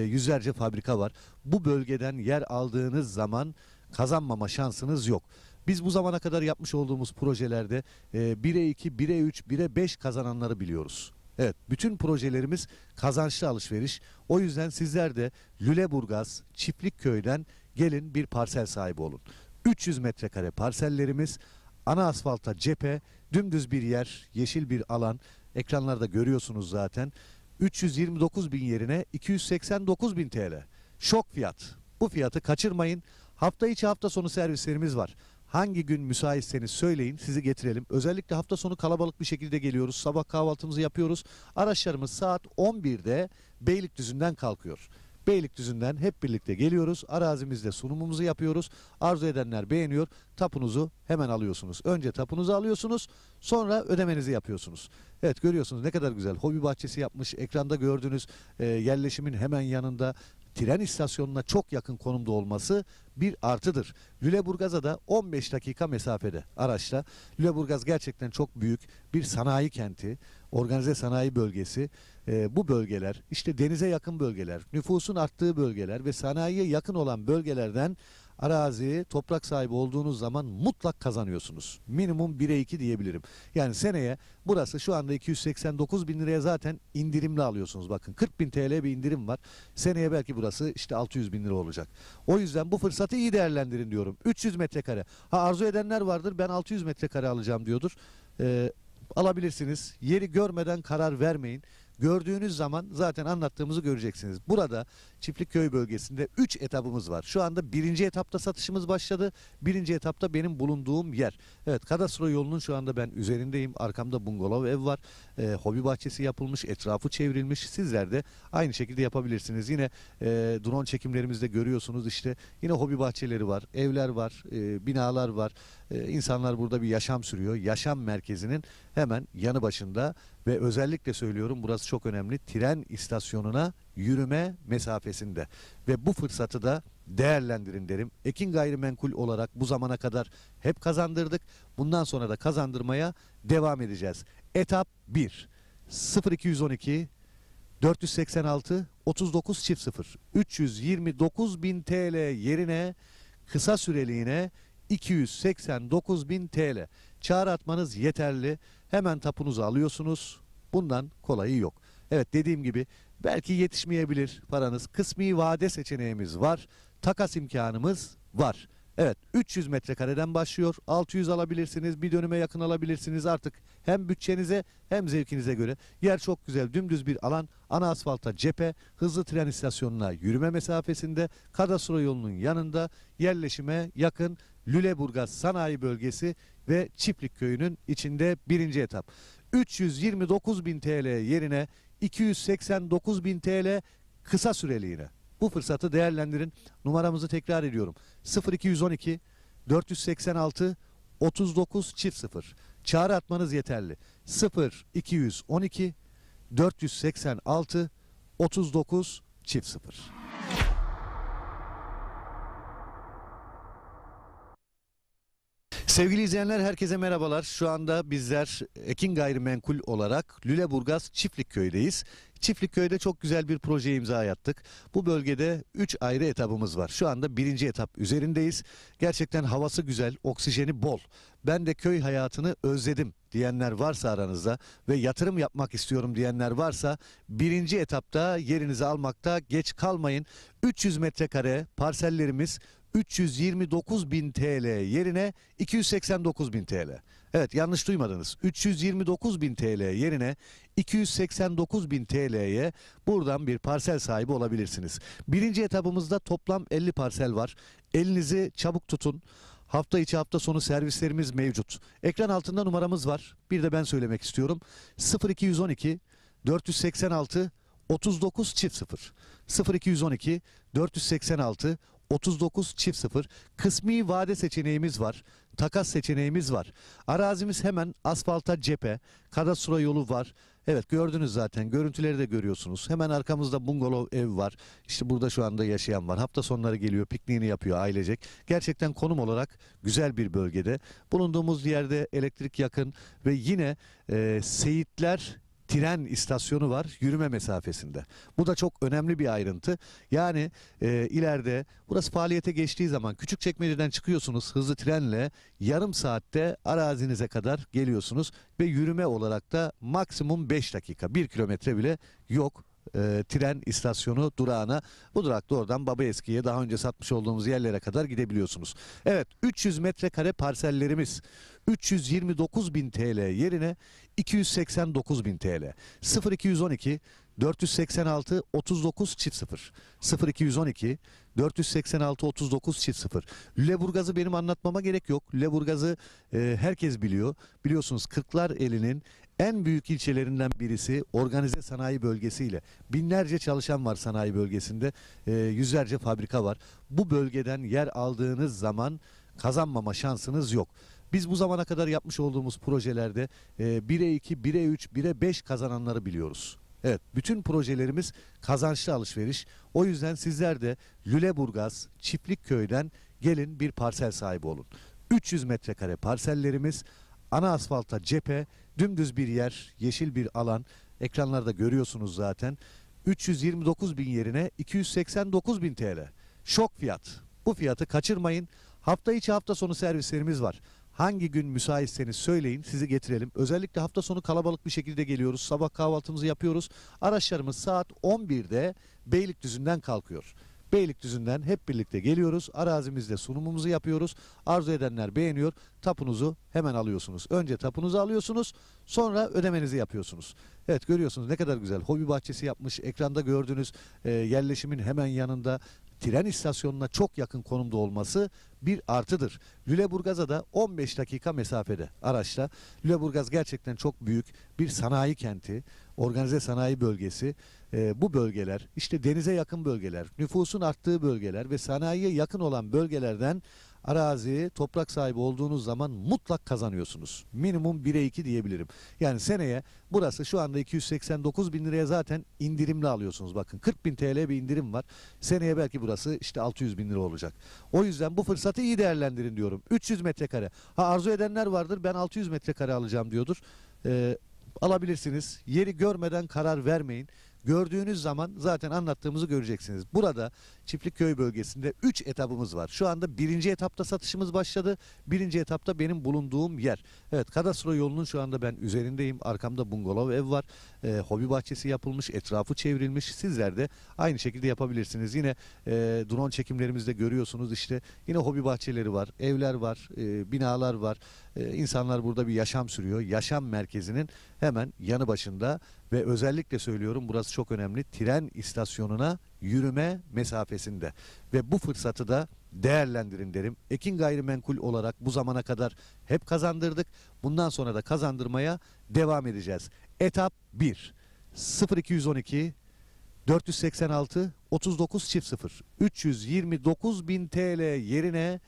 Yüzlerce fabrika var. Bu bölgeden yer aldığınız zaman kazanmama şansınız yok. Biz bu zamana kadar yapmış olduğumuz projelerde 1'e 2, 1'e 3, 1'e 5 kazananları biliyoruz. Evet, bütün projelerimiz kazançlı alışveriş. O yüzden sizler de Lüleburgaz Çiftlikköy'den gelin bir parsel sahibi olun. 300 metrekare parsellerimiz, ana asfalta cephe, dümdüz bir yer, yeşil bir alan. Ekranlarda görüyorsunuz zaten. 329 bin yerine 289 bin TL. Şok fiyat. Bu fiyatı kaçırmayın. Hafta içi hafta sonu servislerimiz var. Hangi gün müsaitseniz söyleyin, sizi getirelim. Özellikle hafta sonu kalabalık bir şekilde geliyoruz. Sabah kahvaltımızı yapıyoruz. Araçlarımız saat 11'de Beylikdüzü'nden kalkıyor. Beylikdüzü'nden hep birlikte geliyoruz. Arazimizde sunumumuzu yapıyoruz. Arzu edenler beğeniyor. Tapunuzu hemen alıyorsunuz. Önce tapunuzu alıyorsunuz, sonra ödemenizi yapıyorsunuz. Evet, görüyorsunuz ne kadar güzel. Hobi bahçesi yapmış. Ekranda gördüğünüz yerleşimin hemen yanında, tren istasyonuna çok yakın konumda olması bir artıdır. Lüleburgaz'a da 15 dakika mesafede araçla. Lüleburgaz gerçekten çok büyük bir sanayi kenti, organize sanayi bölgesi. Bu bölgeler, işte denize yakın bölgeler, nüfusun arttığı bölgeler ve sanayiye yakın olan bölgelerden arazi, toprak sahibi olduğunuz zaman mutlak kazanıyorsunuz. Minimum 1'e 2 diyebilirim. Yani seneye burası şu anda 289 bin liraya zaten indirimli alıyorsunuz. Bakın 40 bin TL bir indirim var. Seneye belki burası işte 600 bin lira olacak. O yüzden bu fırsatı iyi değerlendirin diyorum. 300 metrekare. Arzu edenler vardır, ben 600 metrekare alacağım diyordur. Alabilirsiniz. Yeri görmeden karar vermeyin. Gördüğünüz zaman zaten anlattığımızı göreceksiniz. Burada Çiftlikköy bölgesinde 3 etapımız var. Şu anda 1. etapta satışımız başladı. 1. etapta benim bulunduğum yer. Evet, kadastro yolunun şu anda ben üzerindeyim. Arkamda bungalov ev var. Hobi bahçesi yapılmış, etrafı çevrilmiş. Sizler de aynı şekilde yapabilirsiniz. Yine drone çekimlerimizde görüyorsunuz, işte yine hobi bahçeleri var, evler var, binalar var. İnsanlar burada bir yaşam sürüyor. Yaşam merkezinin hemen yanı başında ve özellikle söylüyorum, burası çok önemli, tren istasyonuna yürüme mesafesinde ve bu fırsatı da değerlendirin derim. Ekin Gayrimenkul olarak bu zamana kadar hep kazandırdık. Bundan sonra da kazandırmaya devam edeceğiz. Etap 1. 0212 486 39 çift 0 329 bin TL yerine kısa süreliğine 289 bin TL. Çağrı atmanız yeterli. Hemen tapunuzu alıyorsunuz. Bundan kolayı yok. Evet, dediğim gibi belki yetişmeyebilir paranız. Kısmi vade seçeneğimiz var. Takas imkanımız var. Evet, 300 metrekareden başlıyor. 600 alabilirsiniz. Bir dönüme yakın alabilirsiniz. Artık hem bütçenize hem zevkinize göre. Yer çok güzel. Dümdüz bir alan. Ana asfalta cephe. Hızlı tren istasyonuna yürüme mesafesinde. Kadastro yolunun yanında. Yerleşime yakın. Lüleburgaz Sanayi Bölgesi ve Çiftlikköy'ünün içinde 1. etap. 329 bin TL yerine 289 bin TL kısa süreliğine. Bu fırsatı değerlendirin. Numaramızı tekrar ediyorum. 0212 486 39 çift 0. Çağrı atmanız yeterli. 0212 486 39 çift 0. Sevgili izleyenler, herkese merhabalar. Şu anda bizler Ekin Gayrimenkul olarak Lüleburgaz Çiftlikköy'deyiz. Çiftlikköy'de çok güzel bir projeye imza attık. Bu bölgede 3 ayrı etapımız var. Şu anda 1. etap üzerindeyiz. Gerçekten havası güzel, oksijeni bol. Ben de köy hayatını özledim diyenler varsa aranızda ve yatırım yapmak istiyorum diyenler varsa 1. etapta yerinizi almakta geç kalmayın. 300 metrekare parsellerimiz 329 bin TL yerine 289 bin TL. Evet, yanlış duymadınız. 329 bin TL yerine 289 bin TL'ye buradan bir parsel sahibi olabilirsiniz. 1. etapımızda toplam 50 parsel var. Elinizi çabuk tutun. Hafta içi hafta sonu servislerimiz mevcut. Ekran altında numaramız var. Bir de ben söylemek istiyorum. 0212 486 39 çift 0. 0212 486 39 çift 0. Kısmi vade seçeneğimiz var. Takas seçeneğimiz var. Arazimiz hemen asfalta cephe. Kadastro yolu var. Evet, gördünüz zaten. Görüntüleri de görüyorsunuz. Hemen arkamızda bungalov ev var. İşte burada şu anda yaşayan var. Hafta sonları geliyor, pikniğini yapıyor ailecek. Gerçekten konum olarak güzel bir bölgede. Bulunduğumuz yerde elektrik yakın ve yine Seyitler tren istasyonu var yürüme mesafesinde. Bu da çok önemli bir ayrıntı. Yani ileride burası faaliyete geçtiği zaman Küçükçekmece'den çıkıyorsunuz hızlı trenle, yarım saatte arazinize kadar geliyorsunuz ve yürüme olarak da maksimum 5 dakika, 1 kilometre bile yok. Tren istasyonu durağına. Bu durakta oradan Babaeski'ye, daha önce satmış olduğumuz yerlere kadar gidebiliyorsunuz. Evet, 300 metrekare parsellerimiz 329 bin TL yerine 289 bin TL. 0212 486 39 0 0212 486 39 0. Lüleburgaz'ı benim anlatmama gerek yok. Lüleburgaz'ı herkes biliyor. Biliyorsunuz Kırklareli'nin en büyük ilçelerinden birisi, organize sanayi bölgesiyle. Binlerce çalışan var sanayi bölgesinde. Yüzlerce fabrika var. Bu bölgeden yer aldığınız zaman kazanmama şansınız yok. Biz bu zamana kadar yapmış olduğumuz projelerde 1'e 2, 1'e 3, 1'e 5 kazananları biliyoruz. Evet, bütün projelerimiz kazançlı alışveriş. O yüzden sizler de Lüleburgaz Çiftlikköy'den gelin bir parsel sahibi olun. 300 metrekare parsellerimiz, ana asfalta cephe, dümdüz bir yer, yeşil bir alan. Ekranlarda görüyorsunuz zaten. 329 bin yerine 289 bin TL. Şok fiyat. Bu fiyatı kaçırmayın. Hafta içi hafta sonu servislerimiz var. Hangi gün müsaitseniz söyleyin, sizi getirelim. Özellikle hafta sonu kalabalık bir şekilde geliyoruz. Sabah kahvaltımızı yapıyoruz. Araçlarımız saat 11'de Beylikdüzü'nden kalkıyor. Beylikdüzü'nden hep birlikte geliyoruz. Arazimizde sunumumuzu yapıyoruz. Arzu edenler beğeniyor. Tapunuzu hemen alıyorsunuz. Önce tapunuzu alıyorsunuz. Sonra ödemenizi yapıyorsunuz. Evet, görüyorsunuz ne kadar güzel. Hobi bahçesi yapmış. Ekranda gördüğünüz yerleşimin hemen yanında, tren istasyonuna çok yakın konumda olması bir artıdır. Lüleburgaz'a da 15 dakika mesafede araçla. Lüleburgaz gerçekten çok büyük bir sanayi kenti, organize sanayi bölgesi. Bu bölgeler, işte denize yakın bölgeler, nüfusun arttığı bölgeler ve sanayiye yakın olan bölgelerden arazi, toprak sahibi olduğunuz zaman mutlak kazanıyorsunuz. Minimum 1'e 2 diyebilirim. Yani seneye burası şu anda 289 bin liraya zaten indirimli alıyorsunuz. Bakın 40 bin TL bir indirim var. Seneye belki burası işte 600 bin lira olacak. O yüzden bu fırsatı iyi değerlendirin diyorum. 300 metrekare. Arzu edenler vardır, ben 600 metrekare alacağım diyordur. Alabilirsiniz. Yeri görmeden karar vermeyin. Gördüğünüz zaman zaten anlattığımızı göreceksiniz. Burada Çiftlikköy bölgesinde 3 etapımız var. Şu anda 1. etapta satışımız başladı. 1. etapta benim bulunduğum yer. Evet, kadastro yolunun şu anda ben üzerindeyim. Arkamda bungalov ev var. Hobi bahçesi yapılmış, etrafı çevrilmiş. Sizler de aynı şekilde yapabilirsiniz. Yine drone çekimlerimizde görüyorsunuz, işte yine hobi bahçeleri var, evler var, binalar var. İnsanlar burada bir yaşam sürüyor. Yaşam merkezinin hemen yanı başında ve özellikle söylüyorum, burası çok önemli, tren istasyonuna yürüme mesafesinde ve bu fırsatı da değerlendirin derim. Ekin Gayrimenkul olarak bu zamana kadar hep kazandırdık. Bundan sonra da kazandırmaya devam edeceğiz. Etap 1. 0212 486 39 0 329 bin TL yerine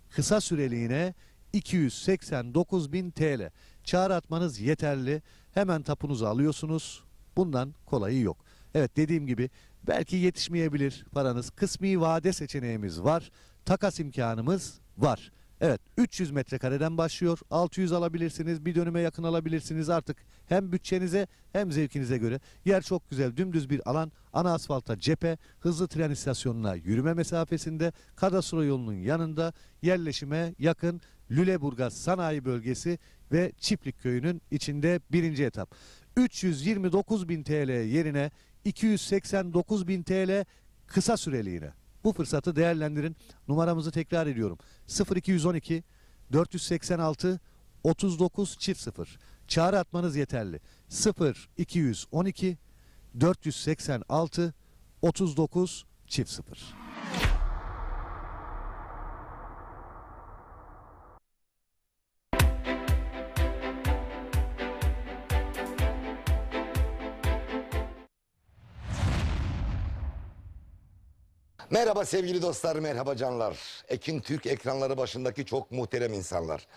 kısa süreliğine 289 bin TL. Çağrı atmanız yeterli. Hemen tapunuzu alıyorsunuz. Bundan kolayı yok. Evet, dediğim gibi belki yetişmeyebilir paranız. Kısmi vade seçeneğimiz var. Takas imkanımız var. Evet, 300 metrekareden başlıyor. 600 alabilirsiniz. Bir dönüme yakın alabilirsiniz artık. Hem bütçenize hem zevkinize göre. Yer çok güzel. Dümdüz bir alan. Ana asfalta cephe. Hızlı tren istasyonuna yürüme mesafesinde. Kadastro yolunun yanında. Yerleşime yakın. Lüleburgaz Sanayi Bölgesi ve Çiftlikköy'ünün içinde 1. etap. 329 bin TL yerine 289 bin TL kısa süreliğine. Bu fırsatı değerlendirin. Numaramızı tekrar ediyorum. 0212 486 39 0. Çağrı atmanız yeterli. 0212 486 39 0. Merhaba sevgili dostlar, merhaba canlar. Ekin Türk ekranları başındaki çok muhterem insanlar.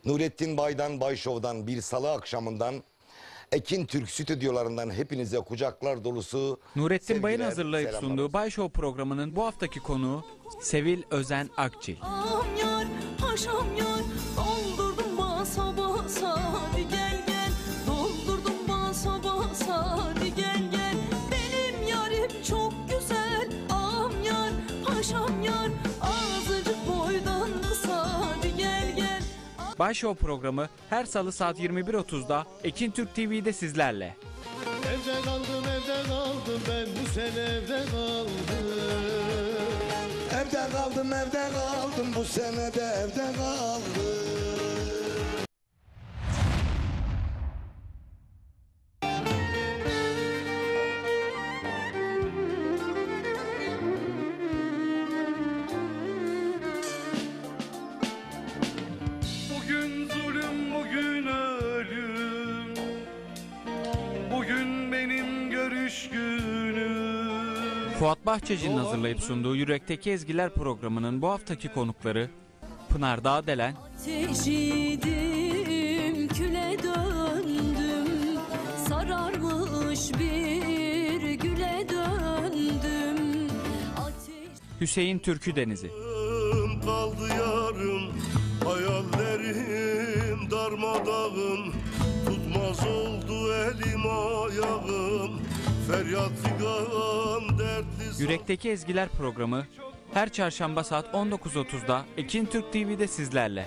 Nurettin Bay'dan, Bay Show'dan bir salı akşamından Ekin Türk stüdyolarından hepinize kucaklar dolusu Nurettin Bay'ın sevgiler, hazırlayıp selamlar sunduğu olsun. Bay Show programının bu haftaki konuğu Sevil Özen Akçil. Am yar, paşam yar, doldurdum basa basa, hadi gel gel. Doldurdum basa basa, hadi gel gel. Benim yarim çok güzel, am yar, paşam yar, azıcık boydan kısa, hadi gel gel. Bay Show programı her salı saat 21.30'da Ekin Türk TV'de sizlerle. Evde kaldım ben bu sene evde kaldım. Evde kaldım bu sene de evde kaldım. Fuat Bahçeci'nin hazırlayıp sunduğu Yürekteki Ezgiler programının bu haftaki konukları Pınar Dağdelen, Ateşiydim, küle döndüm, sararmış bir güle döndüm. Hüseyin Türkü Denizi, Kaldı yarım, hayallerim darmadağın. Tutmaz oldu elim ayağım, feryat figan dertli. Yürekteki Ezgiler programı her çarşamba saat 19.30'da Ekin Türk TV'de sizlerle.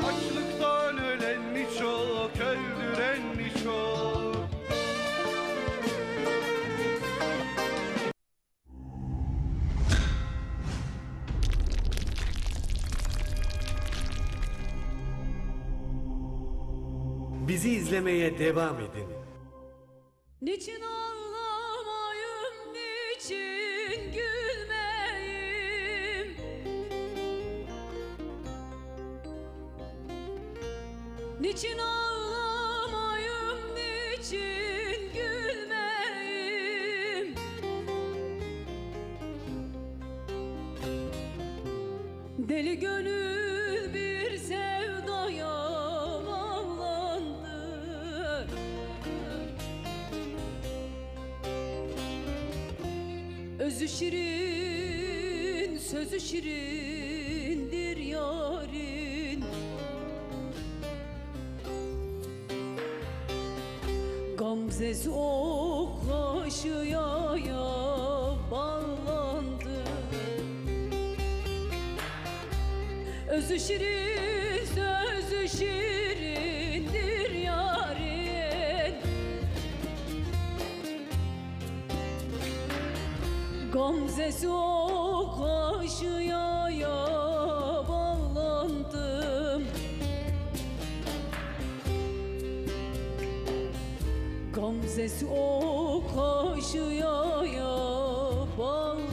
Açlıktan ölen mi çok, öldüren mi çok? Bizi izlemeye devam edin. Niçin ağlamayım, niçin gülmeyim? Niçin ağlamayım, niçin gülmeyim? Deli gönül bir sevdaya bağlandı. Özü şirin, sözü şirindir yarın. Gamzesi oklaşıya bağlandı. Özü şirin, sözü şirindir yarın. Gamzesi oklaşıya bağlandım. Gamzesi oklaşıya bağlandım.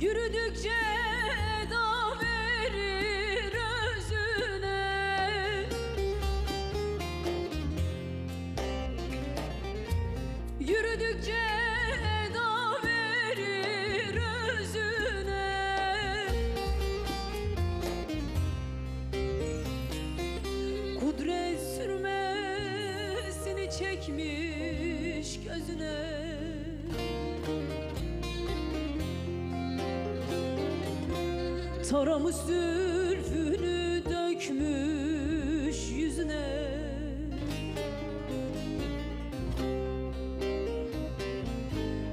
Yürüdükçe eda verir özüne. Yürüdükçe eda verir özüne. Kudret sürmesini çekmiş gözüne. Taramış zülfünü dökmüş yüzüne.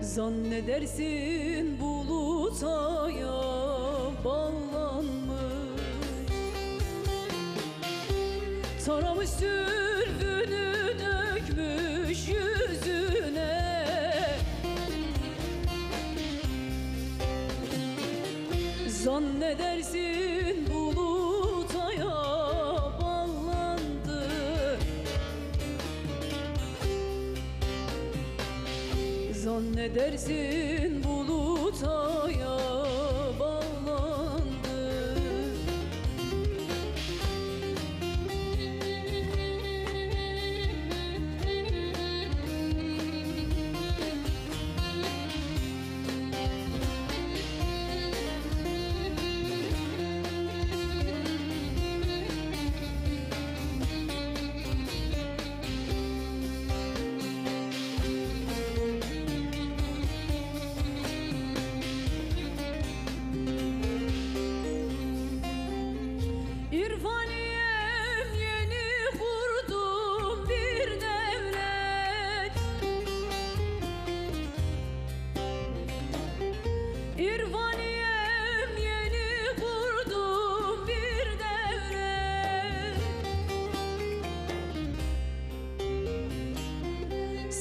Zannedersin bulutaya bağlanmış. Taramış zülfünü dökmüş yüzüne. Zannedersin bulutaya bağlandı. Zannedersin bulutaya bağlandı.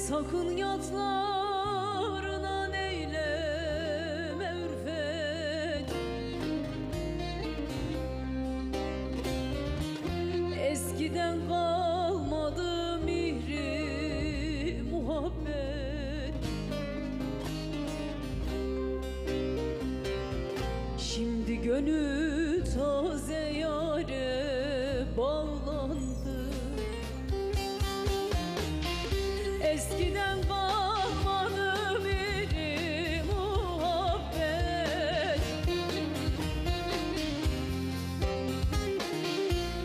Sakın yatlarına eyleme ürfet. Eskiden kalmadı mihri muhabbet. Şimdi gönül taze yâre bağlandı. Eskiden kalmadı bir muhabbet.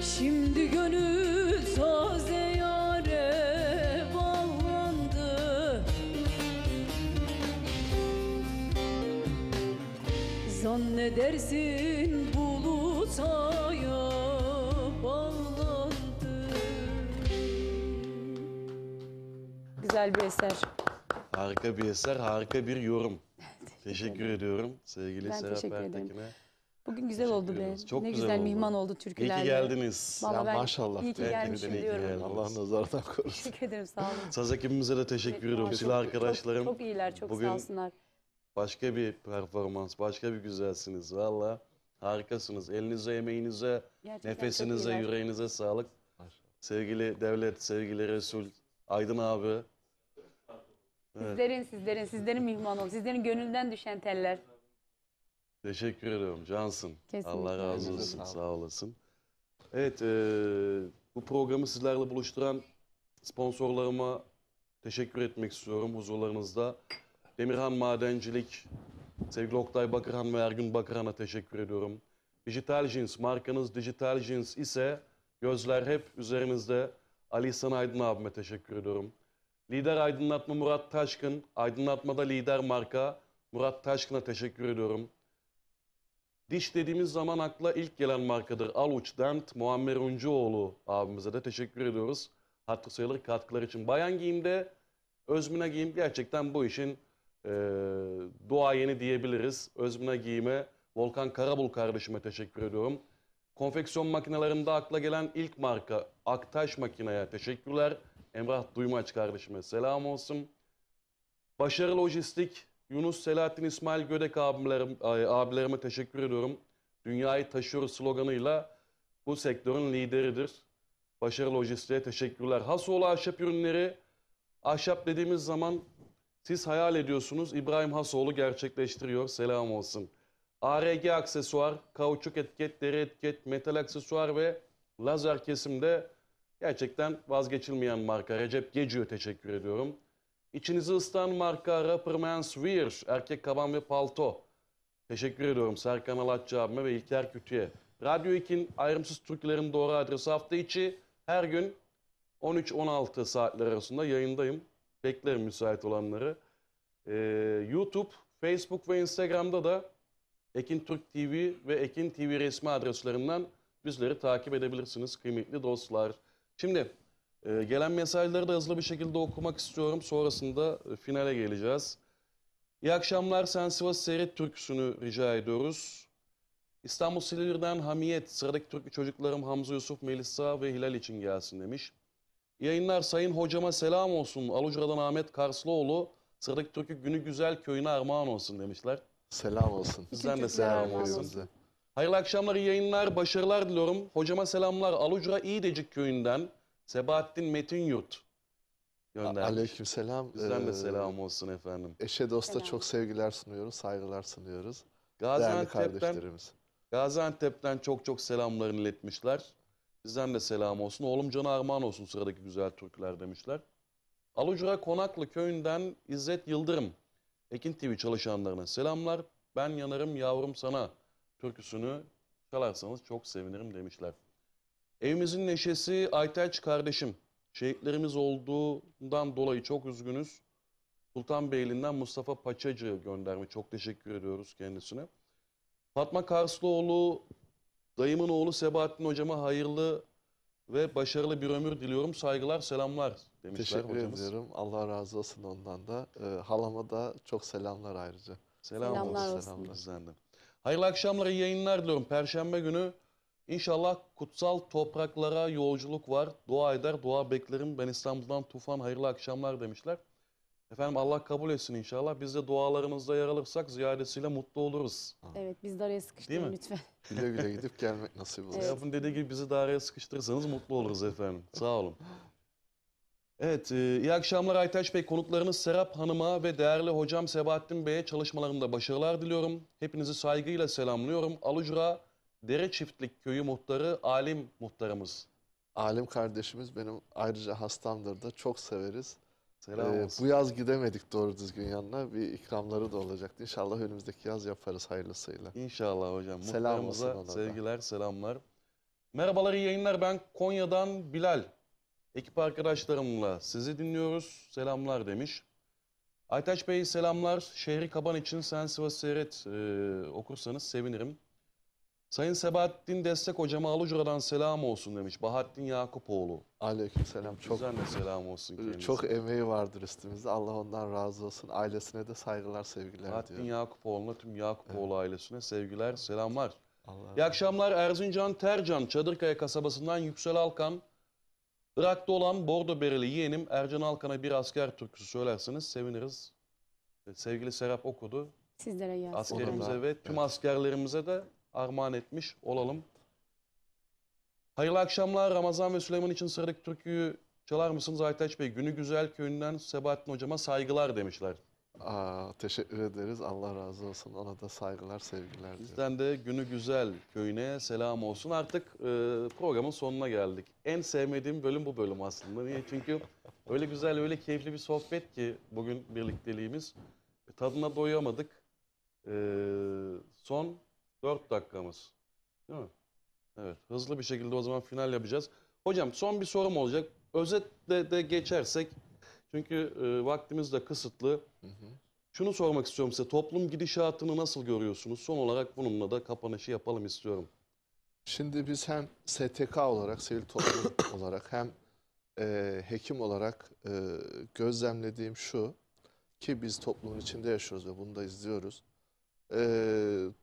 Şimdi gönül taze yâre bağlandı. Zannedersin bulutaya bağlandı. Güzel bir eser. Harika bir eser, harika bir yorum. Teşekkür ediyorum sevgili Ben Serap teşekkür ederim. Ertekin'e. Bugün güzel Teşekkür oldu be. ederiz. Çok Ne güzel güzel oldu. mihman oldu İyi türkülerle. ki geldiniz. Vallahi Ya ben maşallah. iyi ki Belki de gelmişim iyi ki diyorum. geldiniz. Allah nazardan korusun. Teşekkür ederim, sağ olun. Saz ekibimize de teşekkür ediyorum. Çok- Silah arkadaşlarım. Çok iyiler, çok Bugün sağ olsunlar. başka bir performans, başka bir güzelsiniz. Valla harikasınız. Elinize, emeğinize, Gerçekten nefesinize, çok iyiler. yüreğinize sağlık. Sevgili Devlet, sevgili Resul, Aydın abi. Evet. Sizlerin mihman oldu. Sizlerin gönülden düşen teller. Teşekkür ediyorum. Cansın. Kesinlikle. Allah razı Elinize olsun. sağlık. Sağ olasın. Evet, bu programı sizlerle buluşturan sponsorlarıma teşekkür etmek istiyorum huzurlarınızda. Demirhan Madencilik, sevgili Oktay Bakırhan ve Ergün Bakırhan'a teşekkür ediyorum. Dijital Jeans, markanız Dijital Jeans ise gözler hep üzerinizde. Ali İhsan Aydın abime teşekkür ediyorum. Lider Aydınlatma Murat Taşkın, aydınlatmada lider marka Murat Taşkın'a teşekkür ediyorum. Diş dediğimiz zaman akla ilk gelen markadır. Aluç Dent, Muammer Uncuoğlu abimize de teşekkür ediyoruz. Hatırı sayılır katkılar için. Bayan giyimde Özmüne Giyim gerçekten bu işin duayeni diyebiliriz. Özmüne Giyim'e, Volkan Karabul kardeşime teşekkür ediyorum. Konfeksiyon makinelerinde akla gelen ilk marka Aktaş Makine'ye teşekkürler. Emrah Duymaç kardeşime selam olsun. Başarı Lojistik, Yunus Selahattin İsmail Gödek abilerime teşekkür ediyorum. Dünyayı taşıyoruz sloganıyla bu sektörün lideridir. Başarı Lojistik'e teşekkürler. Hasoğlu Ahşap Ürünleri, ahşap dediğimiz zaman siz hayal ediyorsunuz. İbrahim Hasoğlu gerçekleştiriyor. Selam olsun. ARG aksesuar, kauçuk etiket, deri etiket, metal aksesuar ve lazer kesimde gerçekten vazgeçilmeyen marka. Recep Geci'ye teşekkür ediyorum. İçinizi ısıtan marka Rapper Men's Wear, erkek kaban ve palto. Teşekkür ediyorum Serkan Alatçı abime ve İlker Kütü'ye. Radyo 2'nin ayrımsız türkülerin doğru adresi hafta içi her gün 13-16 saatler arasında yayındayım. Beklerim müsait olanları. YouTube, Facebook ve Instagram'da da Ekin Türk TV ve Ekin TV resmi adreslerinden bizleri takip edebilirsiniz kıymetli dostlar. Şimdi gelen mesajları da hızlı bir şekilde okumak istiyorum. Sonrasında finale geleceğiz. İyi akşamlar, Sen Sivas Seyret türküsünü rica ediyoruz. İstanbul Silivri'den Hamiyet, sıradaki türkü çocuklarım Hamza Yusuf, Melisa ve Hilal için gelsin demiş. İyi yayınlar, sayın hocama selam olsun. Alucra'dan Ahmet Karslıoğlu, sıradaki türkü Günü Güzel köyüne armağan olsun demişler. Selam olsun. Bizden de Bütün selam türküler olsun. armağan Size. Hayırlı akşamlar, iyi yayınlar, başarılar diliyorum. Hocama selamlar. Alucra İyidecik köyünden Sebahattin Metinyurt göndermiş. Aleykümselam. Bizden de selam olsun efendim. Eşe dosta Selam. çok sevgiler sunuyoruz, saygılar sunuyoruz. Değerli kardeşlerimiz. Gaziantep'ten çok selamlarını iletmişler. Bizden de selam olsun. Oğlum Can'a armağan olsun sıradaki güzel türküler demişler. Alucra Konaklı köyünden İzzet Yıldırım. Ekin TV çalışanlarına selamlar. Ben yanarım yavrum sana türküsünü çalarsanız çok sevinirim demişler. Evimizin neşesi Aytaç kardeşim. Şehitlerimiz olduğundan dolayı çok üzgünüz. Sultanbeyli'nden Mustafa Paçacı göndermiş. Çok teşekkür ediyoruz kendisine. Fatma Karslıoğlu, dayımın oğlu Sebahattin hocama hayırlı ve başarılı bir ömür diliyorum. Saygılar, selamlar demişler Teşekkür hocamız. ediyorum. Allah razı olsun ondan da. Halama da çok selamlar ayrıca. Selamlar olsun. Selamlar. Bizden de. Hayırlı akşamlar, iyi yayınlar diliyorum. Perşembe günü inşallah kutsal topraklara yolculuk var. Dua eder, dua beklerim. Ben İstanbul'dan Tufan, hayırlı akşamlar demişler. Efendim Allah kabul etsin inşallah. Biz de dualarımızda yer alırsak ziyadesiyle mutlu oluruz. Evet, biz de araya Değil sıkıştırın mi? lütfen. Güle güle gidip gelmek nasip olsun. Serap'ın dediği gibi bizi de araya sıkıştırırsanız mutlu oluruz efendim. Sağ olun. Evet, iyi akşamlar Aytaç Bey. Konuklarınız Serap Hanım'a ve değerli hocam Sebahattin Bey'e çalışmalarında başarılar diliyorum. Hepinizi saygıyla selamlıyorum. Alucra Dere Çiftlik Köyü muhtarı Alim muhtarımız. Alim kardeşimiz benim ayrıca hastamdır da çok severiz. Selam olsun. Bu yaz gidemedik doğru düzgün yanına. Bir ikramları da olacaktı. İnşallah önümüzdeki yaz yaparız hayırlısıyla. İnşallah hocam. Selam olsun Muhtarımıza ona da. sevgiler, selamlar. Merhabalar, iyi yayınlar. Ben Konya'dan Bilal. Ekip arkadaşlarımla sizi dinliyoruz. Selamlar demiş. Aytaç Bey selamlar. Şehri Kaban için Sen Sivas Seyret okursanız sevinirim. Sayın Sebahattin Destek hocama Alucra'dan selam olsun demiş. Bahattin Yakupoğlu. Aleykümselam. Çok Güzel de selam olsun kendisine. çok emeği vardır üstümüzde. Allah ondan razı olsun. Ailesine de saygılar, sevgiler Bahattin diyorum. Yakupoğlu'na, tüm Yakupoğlu ailesine sevgiler, selamlar. Allah İyi akşamlar Erzincan Tercan, Çadırkaya kasabasından Yüksel Alkan. Irak'ta olan Bordo Bereli yeğenim Ercan Alkan'a bir asker türküsü söylerseniz seviniriz. Sevgili Serap okudu. Sizlere gelsin. Askerimize Ona da, ve tüm evet. askerlerimize de armağan etmiş olalım. Hayırlı akşamlar. Ramazan ve Süleyman için sıradaki türküyü çalar mısınız Aytaç Bey? Günü Güzel Köyü'nden Sebahattin hocama saygılar demişler. teşekkür ederiz. Allah razı olsun. Ona da saygılar, sevgiler diyorum. Bizden de Günü Güzel Köyü'ne selam olsun. Artık programın sonuna geldik. En sevmediğim bölüm bu bölüm aslında. Niye? Çünkü öyle güzel, öyle keyifli bir sohbet ki bugün birlikteliğimiz. Tadına doyamadık. Son 4 dakikamız. Değil mi? Evet. Hızlı bir şekilde o zaman final yapacağız. Hocam son bir sorum olacak. Özetle de geçersek. Çünkü vaktimiz de kısıtlı. Hı hı. Şunu sormak istiyorum size. Toplum gidişatını nasıl görüyorsunuz? Son olarak bununla da kapanışı yapalım istiyorum. Şimdi biz hem STK olarak, sivil toplum olarak hem hekim olarak gözlemlediğim şu ki biz toplumun içinde yaşıyoruz ve bunu da izliyoruz.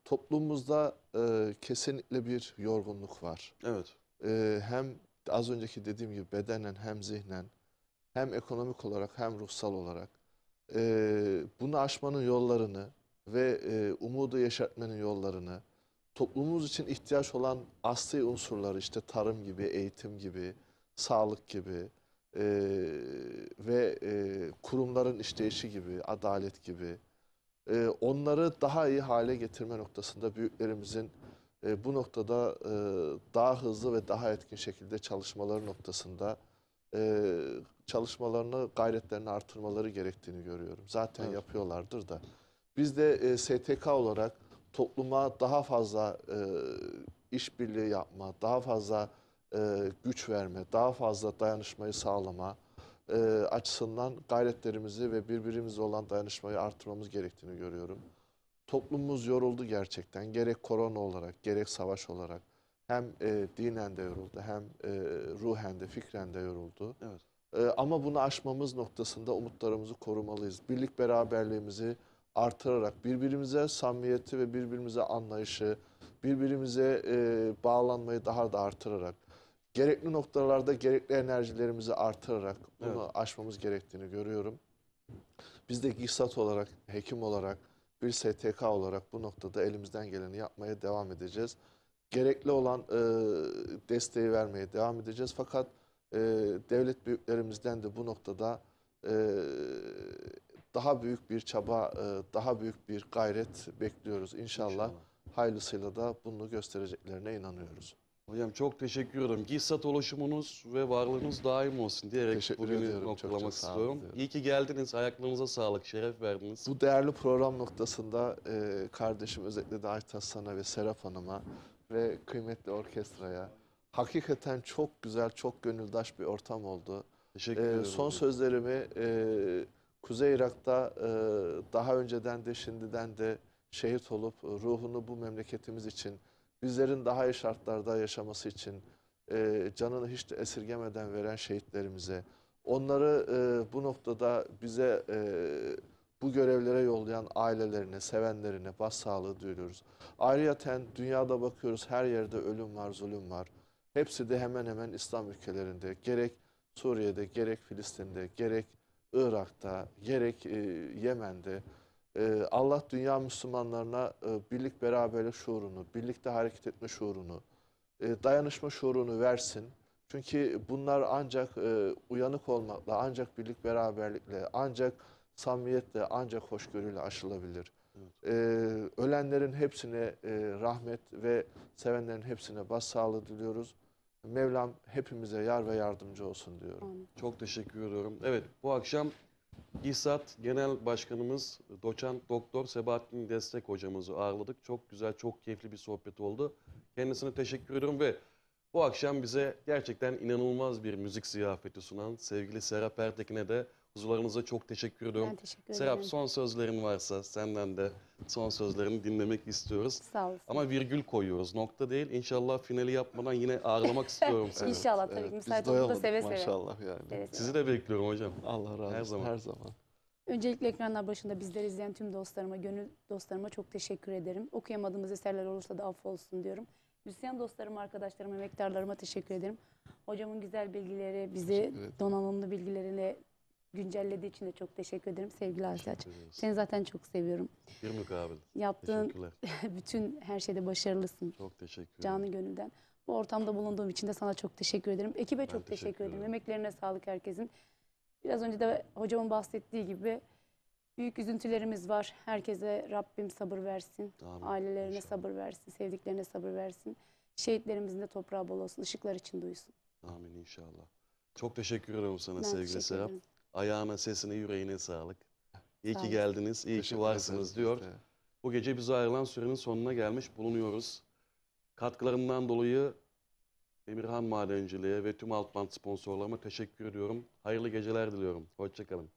Toplumumuzda kesinlikle bir yorgunluk var. Evet. Hem az önceki dediğim gibi bedenen hem zihnen hem ekonomik olarak hem ruhsal olarak bunu aşmanın yollarını ve umudu yeşertmenin yollarını toplumumuz için ihtiyaç olan asli unsurları işte tarım gibi, eğitim gibi, sağlık gibi ve kurumların işleyişi gibi, adalet gibi onları daha iyi hale getirme noktasında büyüklerimizin bu noktada daha hızlı ve daha etkin şekilde çalışmaları noktasında çalışmalarını, gayretlerini artırmaları gerektiğini görüyorum. Zaten Evet. yapıyorlardır da. Biz de STK olarak topluma daha fazla işbirliği yapma, daha fazla güç verme, daha fazla dayanışmayı sağlama açısından gayretlerimizi ve birbirimizle olan dayanışmayı artırmamız gerektiğini görüyorum. Toplumumuz yoruldu gerçekten. Gerek korona olarak, gerek savaş olarak. Hem dinen de yoruldu, hem ruhen de, fikren de yoruldu. Evet. Ama bunu aşmamız noktasında umutlarımızı korumalıyız. Birlik beraberliğimizi artırarak, birbirimize samimiyeti ve birbirimize anlayışı, birbirimize bağlanmayı daha da artırarak, gerekli noktalarda gerekli enerjilerimizi artırarak bunu Evet. aşmamız gerektiğini görüyorum. Biz de GİSAT olarak, hekim olarak, bir STK olarak bu noktada elimizden geleni yapmaya devam edeceğiz. Gerekli olan desteği vermeye devam edeceğiz. Fakat devlet büyüklerimizden de bu noktada daha büyük bir çaba, daha büyük bir gayret bekliyoruz. İnşallah hayırlısıyla da bunu göstereceklerine inanıyoruz. Hocam çok teşekkür ederim. GİSAT oluşumunuz ve varlığınız daim olsun diyerek Teşekkür bugünü ediyorum. Çok noktalamak çok sağ olun istiyorum. diyorum. İyi ki geldiniz. Ayaklarınıza sağlık. Şeref verdiniz. Bu değerli program noktasında kardeşim özellikle de Aytaç sana ve Serap Hanım'a ve kıymetli orkestraya hakikaten çok güzel, çok gönüldaş bir ortam oldu. Teşekkür ederim. Son hocam. sözlerimi Kuzey Irak'ta daha önceden de şimdiden de şehit olup ruhunu bu memleketimiz için, bizlerin daha iyi şartlarda yaşaması için canını hiç de esirgemeden veren şehitlerimize, onları bu noktada bize bu görevlere yollayan ailelerine, sevenlerine başsağlığı diliyoruz. Ayrıyeten dünyada bakıyoruz her yerde ölüm var, zulüm var. Hepsi de hemen hemen İslam ülkelerinde, gerek Suriye'de, gerek Filistin'de, gerek Irak'ta, gerek Yemen'de Allah dünya Müslümanlarına birlik beraberlik şuurunu, birlikte hareket etme şuurunu, dayanışma şuurunu versin. Çünkü bunlar ancak uyanık olmakla, ancak birlik beraberlikle, ancak samimiyetle, ancak hoşgörüyle aşılabilir. Ölenlerin hepsine rahmet ve sevenlerin hepsine başsağlığı diliyoruz. Mevlam hepimize yar ve yardımcı olsun diyorum. Amin. Çok teşekkür ediyorum. Evet, bu akşam İSAT Genel Başkanımız Doçent Doktor Sebahattin Destek hocamızı ağırladık. Çok güzel, çok keyifli bir sohbet oldu. Kendisine teşekkür ediyorum ve bu akşam bize gerçekten inanılmaz bir müzik ziyafeti sunan sevgili Serap Ertekin'e de huzurlarınıza çok teşekkür ediyorum. Ben teşekkür Serap, ederim. son sözlerin varsa senden de son sözlerini dinlemek istiyoruz. Sağ olasın. Ama virgül koyuyoruz. Nokta değil. İnşallah finali yapmadan yine ağırlamak istiyorum seni. İnşallah tabii ki. Biz Müsait olduğunda doyamadık seve seve. maşallah yani. Seve seve. Sizi de bekliyorum hocam. Allah razı olsun. Her zaman. Her zaman. Öncelikle ekranlar başında bizleri izleyen tüm dostlarıma, gönül dostlarıma çok teşekkür ederim. Okuyamadığımız eserler olursa da affolsun diyorum. Müzisyen dostlarıma, arkadaşlarıma, emektarlarıma teşekkür ederim. Hocamın güzel bilgileri, bizi Teşekkür ederim. donanımlı bilgilerine güncellediği için de çok teşekkür ederim. Sevgili Aytaç. Teşekkür ederiz. Seni zaten çok seviyorum. Bir mukabil. Yaptığın Teşekkürler. bütün her şeyde başarılısın. Çok teşekkür ederim. Canı gönülden. Bu ortamda bulunduğum için de sana çok teşekkür ederim. Ekibe çok teşekkür teşekkür ederim. ederim. Emeklerine sağlık herkesin. Biraz önce de hocamın bahsettiği gibi büyük üzüntülerimiz var. Herkese Rabbim sabır versin. Amin. Ailelerine İnşallah. sabır versin. Sevdiklerine sabır versin. Şehitlerimizin de toprağı bol olsun. Işıklar için duysun. Amin inşallah. Çok teşekkür ederim sana Ben sevgili teşekkür Serap. ederim. Ayağına, sesine, yüreğine sağlık. İyi Sağ ki olun. geldiniz, iyi ki Teşekkür varsınız ederiz diyor. biz de. Bu gece bize ayrılan sürenin sonuna gelmiş bulunuyoruz. Katkılarından dolayı Emirhan Madenciliğe ve tüm Altbant sponsorlarıma teşekkür ediyorum. Hayırlı geceler diliyorum. Hoşça kalın.